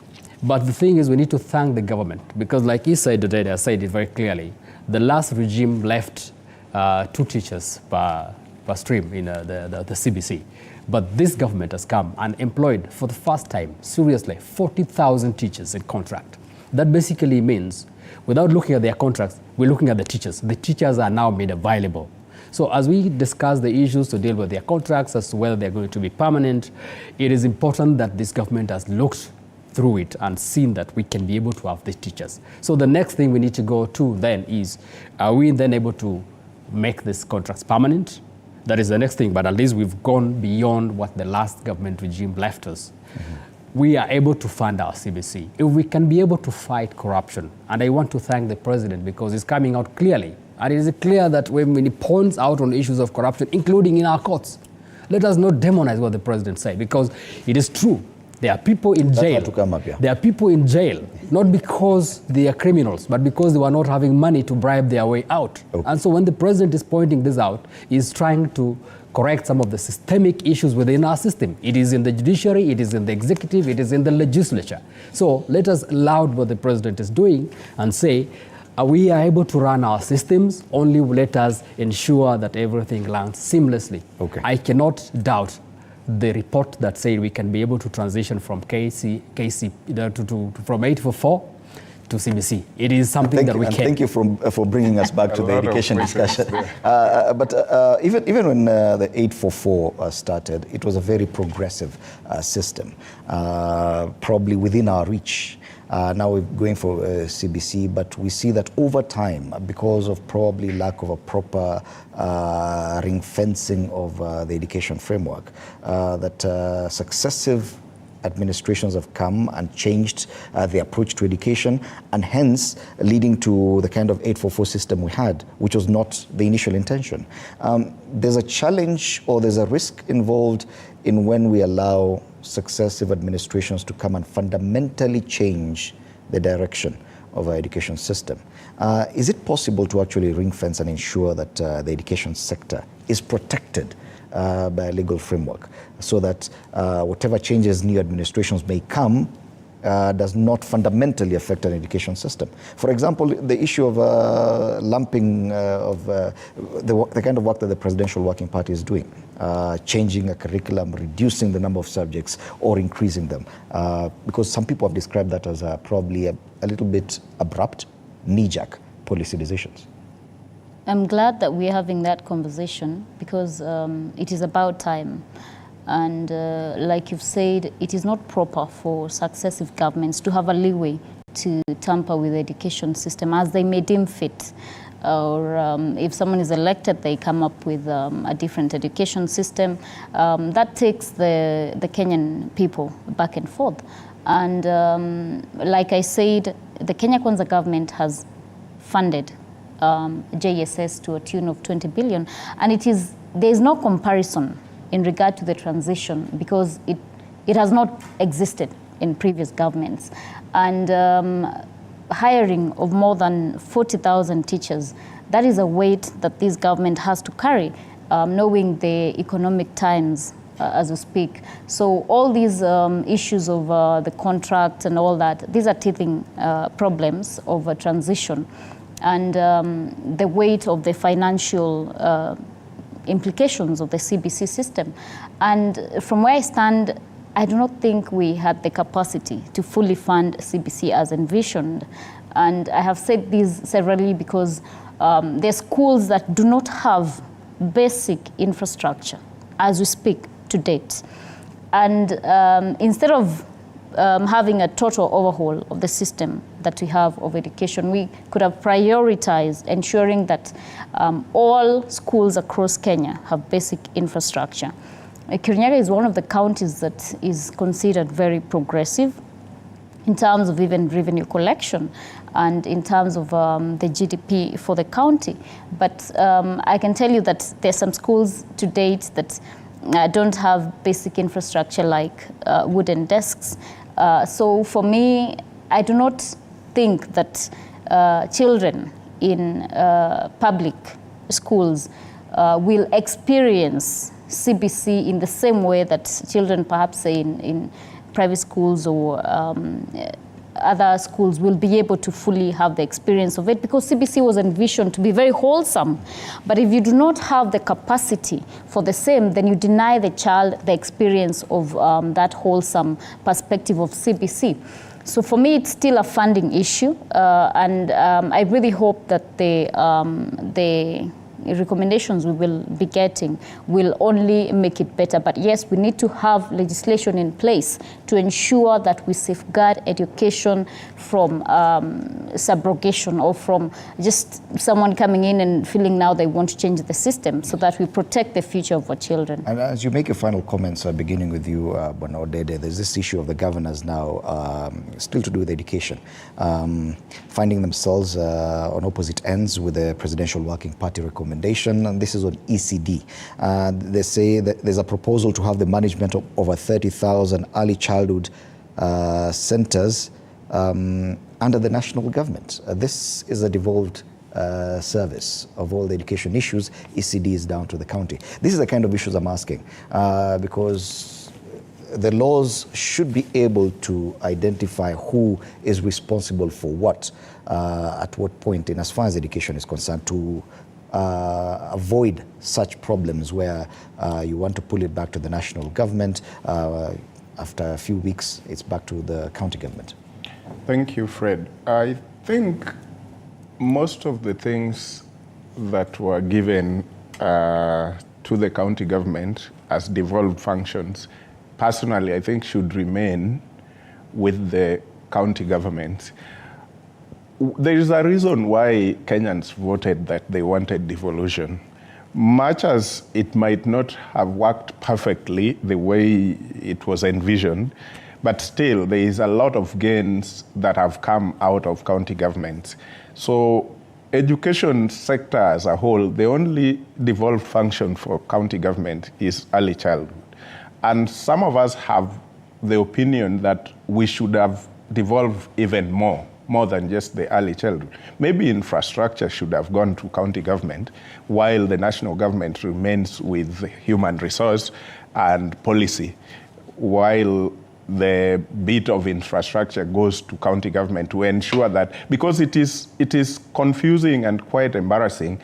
But the thing is, we need to thank the government, because like he said today, I said it very clearly, the last regime left 2 teachers per stream in the CBC. But this government has come and employed for the first time, seriously, 40,000 teachers in contract. That basically means, without looking at their contracts, we're looking at the teachers. The teachers are now made available. So as we discuss the issues to deal with their contracts as to whether they're going to be permanent, it is important that this government has looked through it and seen that we can be able to have these teachers. So the next thing we need to go to then is, are we then able to make these contracts permanent? That is the next thing, but at least we've gone beyond what the last government regime left us. Mm-hmm. We are able to fund our CBC. If we can be able to fight corruption, and I want to thank the president because he's coming out clearly, and it is clear that when he points out on issues of corruption, including in our courts, let us not demonize what the president said, because it is true. There are people in jail. There are people in jail, not because they are criminals, but because they were not having money to bribe their way out. Okay. And so when the president is pointing this out, he's trying to correct some of the systemic issues within our system. It is in the judiciary, it is in the executive, it is in the legislature. So let us laud what the president is doing and say, we are able to run our systems, only let us ensure that everything lands seamlessly. Okay. I cannot doubt the report that said we can be able to transition from from 844 to CBC. It is something that we can. Thank you for bringing us back to the education discussion. But even when the 844 started, it was a very progressive system, probably within our reach. Now we're going for CBC, but we see that over time, because of probably lack of a proper ring fencing of the education framework, that successive administrations have come and changed the approach to education, and hence leading to the kind of 844 system we had, which was not the initial intention. There's a challenge, or there's a risk involved in when we allow successive administrations to come and fundamentally change the direction of our education system. Is it possible to actually ring fence and ensure that the education sector is protected by a legal framework, so that whatever changes new administrations may come does not fundamentally affect an education system? For example, the issue of lumping of the kind of work that the Presidential Working Party is doing, changing a curriculum, reducing the number of subjects, or increasing them, because some people have described that as probably a little bit abrupt, knee-jerk policy decisions. I'm glad that we're having that conversation, because it is about time. And like you've said, it is not proper for successive governments to have a leeway to tamper with the education system as they may deem fit. Or if someone is elected, they come up with a different education system. That takes the Kenyan people back and forth. And like I said, the Kenya Kwanza government has funded JSS to a tune of 20 billion. And there is no comparison in regard to the transition, because it has not existed in previous governments. And hiring of more than 40,000 teachers, that is a weight that this government has to carry, knowing the economic times as we speak. So all these issues of the contract and all that, these are teething problems of a transition. And the weight of the financial implications of the CBC system. And from where I stand, I do not think we had the capacity to fully fund CBC as envisioned. And I have said this severally because There's schools that do not have basic infrastructure as we speak to date. And instead of having a total overhaul of the system that we have of education, we could have prioritized ensuring that all schools across Kenya have basic infrastructure. Kirinyaga is one of the counties that is considered very progressive in terms of even revenue collection and in terms of the GDP for the county. But I can tell you that there's some schools to date that don't have basic infrastructure like wooden desks. So for me, I do not think that children in public schools will experience CBC in the same way that children perhaps say in private schools or other schools will be able to fully have the experience of it, because CBC was envisioned to be very wholesome. But if you do not have the capacity for the same, then you deny the child the experience of that wholesome perspective of CBC. So for me, it's still a funding issue, and I really hope that the recommendations we will be getting will only make it better. But yes, we need to have legislation in place to ensure that we safeguard education from subrogation or from just someone coming in and feeling now they want to change the system, so that we protect the future of our children. And as you make your final comments, beginning with you, Bwana Odede, there's this issue of the governors now, still to do with education, finding themselves on opposite ends with the Presidential Working Party recommendation, and this is on ECD. They say that there's a proposal to have the management of over 30,000 early childhood centers under the national government. This is a devolved service of all the education issues. ECD is down to the county. This is the kind of issues I'm asking, because the laws should be able to identify who is responsible for what, at what point, in as far as education is concerned, to avoid such problems where you want to pull it back to the national government. After a few weeks, it's back to the county government. Thank you, Fred. I think most of the things that were given to the county government as devolved functions, personally, I think should remain with the county government. There is a reason why Kenyans voted that they wanted devolution. Much as it might not have worked perfectly the way it was envisioned, but still there is a lot of gains that have come out of county governments. So education sector as a whole, the only devolved function for county government is early childhood. And some of us have the opinion that we should have devolved even more than just the early childhood. Maybe infrastructure should have gone to county government, while the national government remains with human resource and policy, while the bit of infrastructure goes to county government to ensure that, because it is confusing and quite embarrassing,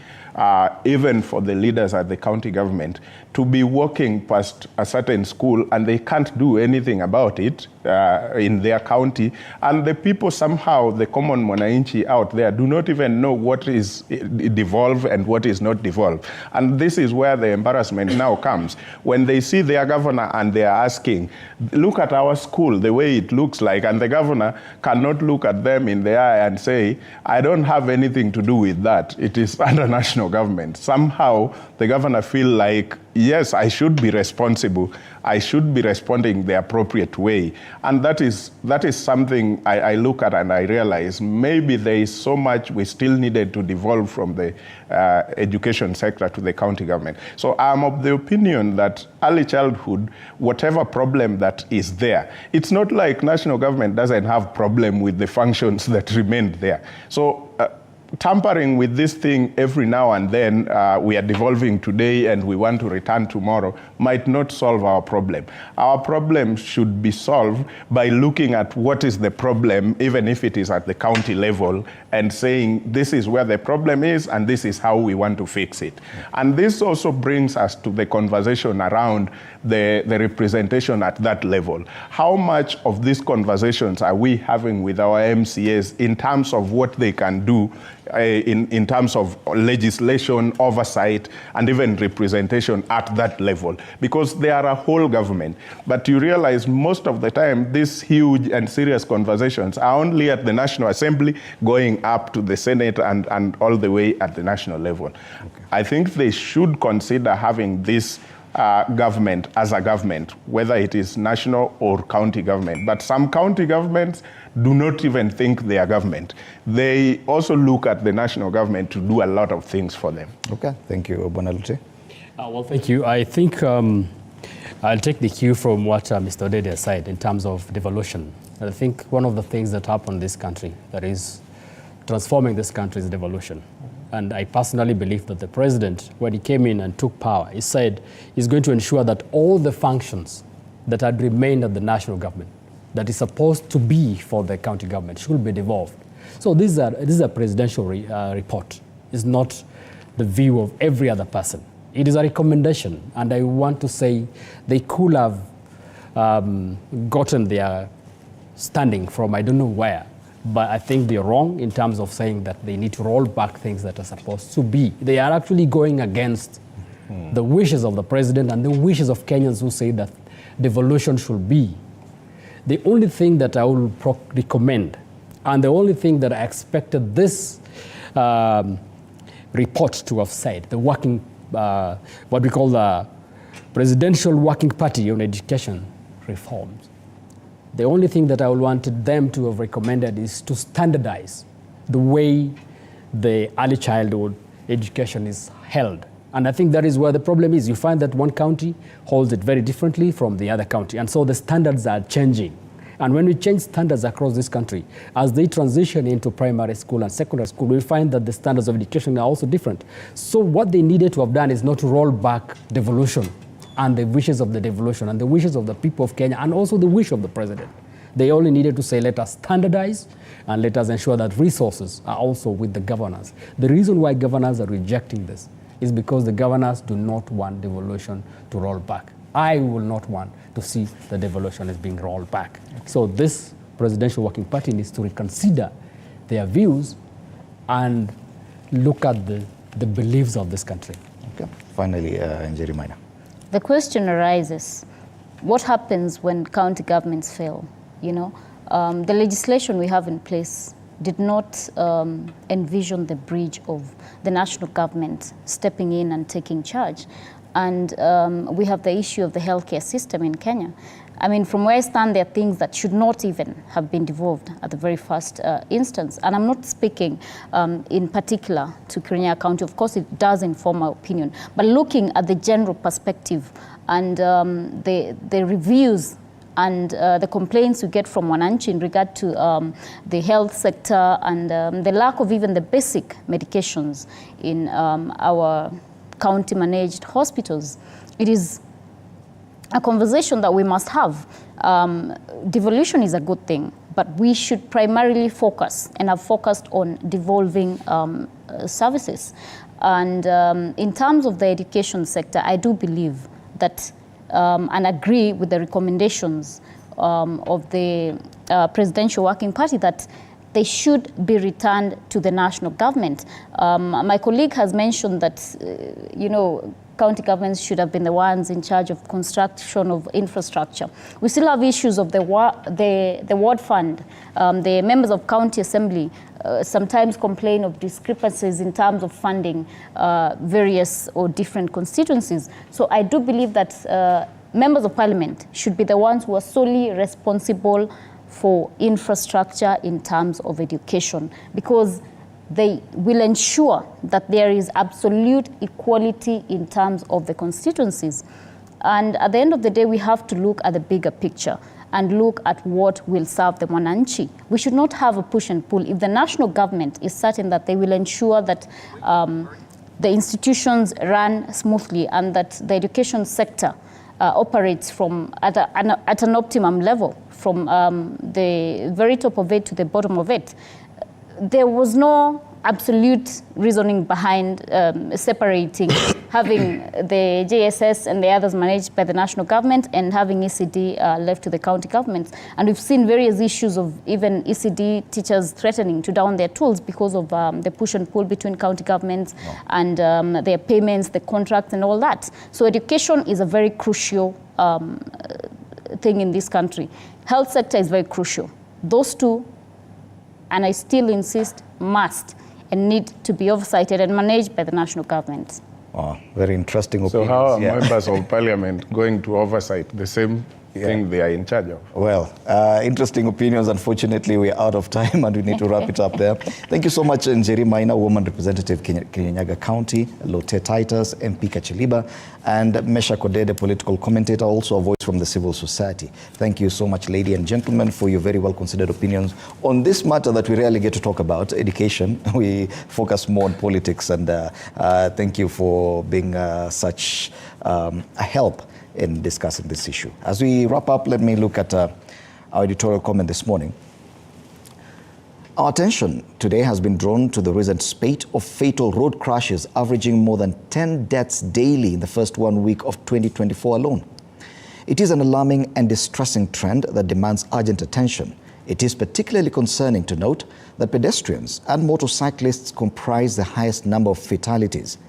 even for the leaders at the county government, to be walking past a certain school and they can't do anything about it in their county, and the people somehow, the common mwananchi out there, do not even know what is devolved and what is not devolved. And this is where the embarrassment now comes. When they see their governor and they are asking, look at our school, the way it looks like, and the governor cannot look at them in the eye and say, I don't have anything to do with that. It is under national government. Somehow the governor feel like, yes, I should be responsible. I should be responding the appropriate way. And that is something I look at and I realize maybe there is so much we still needed to devolve from the education sector to the county government. So I'm of the opinion that early childhood, whatever problem that is there, it's not like national government doesn't have problem with the functions that remained there. So tampering with this thing every now and then, we are devolving today and we want to return tomorrow, might not solve our problem. Our problem should be solved by looking at what is the problem, even if it is at the county level, and saying this is where the problem is and this is how we want to fix it. And this also brings us to the conversation around the representation at that level. How much of these conversations are we having with our MCAs in terms of what they can do in terms of legislation, oversight, and even representation at that level, because they are a whole government. But you realize most of the time, these huge and serious conversations are only at the National Assembly, going up to the Senate and all the way at the national level. Okay. I think they should consider having this government as a government, whether it is national or county government. But some county governments do not even think they are government. They also look at the national government to do a lot of things for them. Okay, thank you, Bonalute. Well, thank you. I think I'll take the cue from what Mr. Odede said in terms of devolution. I think one of the things that happened in this country that is transforming this country is devolution. And I personally believe that the president, when he came in and took power, he said he's going to ensure that all the functions that had remained at the national government, that is supposed to be for the county government, should be devolved. So this is a presidential report. It's not the view of every other person. It is a recommendation, and I want to say they could have gotten their standing from I don't know where, but I think they're wrong in terms of saying that they need to roll back things that are supposed to be. They are actually going against the wishes of the president and the wishes of Kenyans who say that devolution should be. The only thing that I will recommend, and the only thing that I expected this report to have said, the working, what we call the Presidential Working Party on Education reforms, the only thing that I wanted them to have recommended is to standardize the way the early childhood education is held. And I think that is where the problem is. You find that one county holds it very differently from the other county. And so the standards are changing. And when we change standards across this country, as they transition into primary school and secondary school, we find that the standards of education are also different. So what they needed to have done is not to roll back devolution and the wishes of the devolution and the wishes of the people of Kenya and also the wish of the president. They only needed to say, let us standardize and let us ensure that resources are also with the governors. The reason why governors are rejecting this is because the governors do not want devolution to roll back. I will not want to see the devolution is being rolled back. Okay. So this Presidential Working Party needs to reconsider their views and look at the beliefs of this country. Okay. Finally, Njeri Maina. The question arises, what happens when county governments fail? You know, the legislation we have in place did not envision the bridge of the national government stepping in and taking charge. And we have the issue of the healthcare system in Kenya. I mean, from where I stand, there are things that should not even have been devolved at the very first instance. And I'm not speaking in particular to Kirinyaga County. Of course, it does inform my opinion. But looking at the general perspective and the reviews and the complaints we get from Wananchi in regard to the health sector and the lack of even the basic medications in our county-managed hospitals, it is a conversation that we must have. Devolution is a good thing, but we should primarily focus and have focused on devolving services. And in terms of the education sector, I do believe that and agree with the recommendations of the Presidential Working Party that they should be returned to the national government. My colleague has mentioned that, you know, county governments should have been the ones in charge of construction of infrastructure. We still have issues of the ward fund. The members of county assembly sometimes complain of discrepancies in terms of funding various or different constituencies. So I do believe that members of parliament should be the ones who are solely responsible for infrastructure in terms of education, because they will ensure that there is absolute equality in terms of the constituencies. And at the end of the day, we have to look at the bigger picture and look at what will serve the Mwananchi. We should not have a push and pull. If the national government is certain that they will ensure that the institutions run smoothly and that the education sector operates from at an optimum level, from the very top of it to the bottom of it, there was no absolute reasoning behind separating, having the JSS and the others managed by the national government and having ECD left to the county governments. And we've seen various issues of even ECD teachers threatening to down their tools because of the push and pull between county governments and their payments, the contracts and all that. So education is a very crucial thing in this country. Health sector is very crucial. Those two, and I still insist, must and need to be oversighted and managed by the national government. Oh, very interesting opinions. So how are members of parliament going to oversight the same thing they are in charge of? Well, interesting opinions. Unfortunately, we're out of time and we need to wrap it up there. Thank you so much, Njeri Maina, Woman Representative, Kirinyaga County, Lote Titus, MP Kachiliba, and Mesha Kodede, political commentator, also a voice from the civil society. Thank you so much, ladies and gentlemen, for your very well-considered opinions on this matter that we rarely get to talk about, education. We focus more on politics, and thank you for being such a help in discussing this issue. As we wrap up, let me look at our editorial comment this morning. Our attention today has been drawn to the recent spate of fatal road crashes, averaging more than 10 deaths daily in the first 1 week of 2024 alone. It is an alarming and distressing trend that demands urgent attention. It is particularly concerning to note that pedestrians and motorcyclists comprise the highest number of fatalities.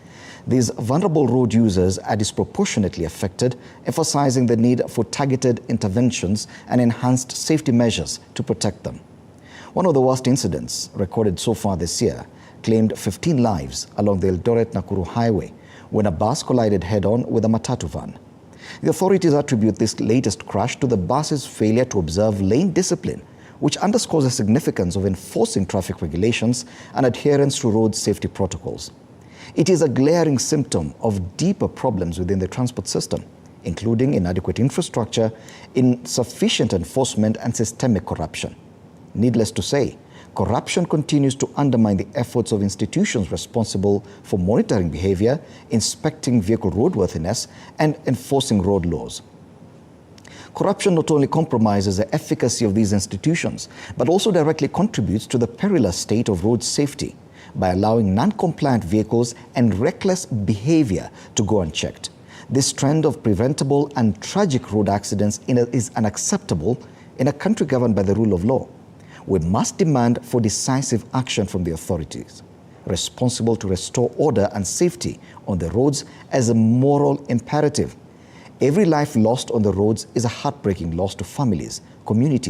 These vulnerable road users are disproportionately affected, emphasizing the need for targeted interventions and enhanced safety measures to protect them. One of the worst incidents recorded so far this year claimed 15 lives along the Eldoret-Nakuru highway when a bus collided head-on with a matatu van. The authorities attribute this latest crash to the bus's failure to observe lane discipline, which underscores the significance of enforcing traffic regulations and adherence to road safety protocols. It is a glaring symptom of deeper problems within the transport system, including inadequate infrastructure, insufficient enforcement, and systemic corruption. Needless to say, corruption continues to undermine the efforts of institutions responsible for monitoring behavior, inspecting vehicle roadworthiness, and enforcing road laws. Corruption not only compromises the efficacy of these institutions, but also directly contributes to the perilous state of road safety by allowing non-compliant vehicles and reckless behavior to go unchecked. This trend of preventable and tragic road accidents is unacceptable in a country governed by the rule of law. We must demand for decisive action from the authorities responsible to restore order and safety on the roads as a moral imperative. Every life lost on the roads is a heartbreaking loss to families, communities,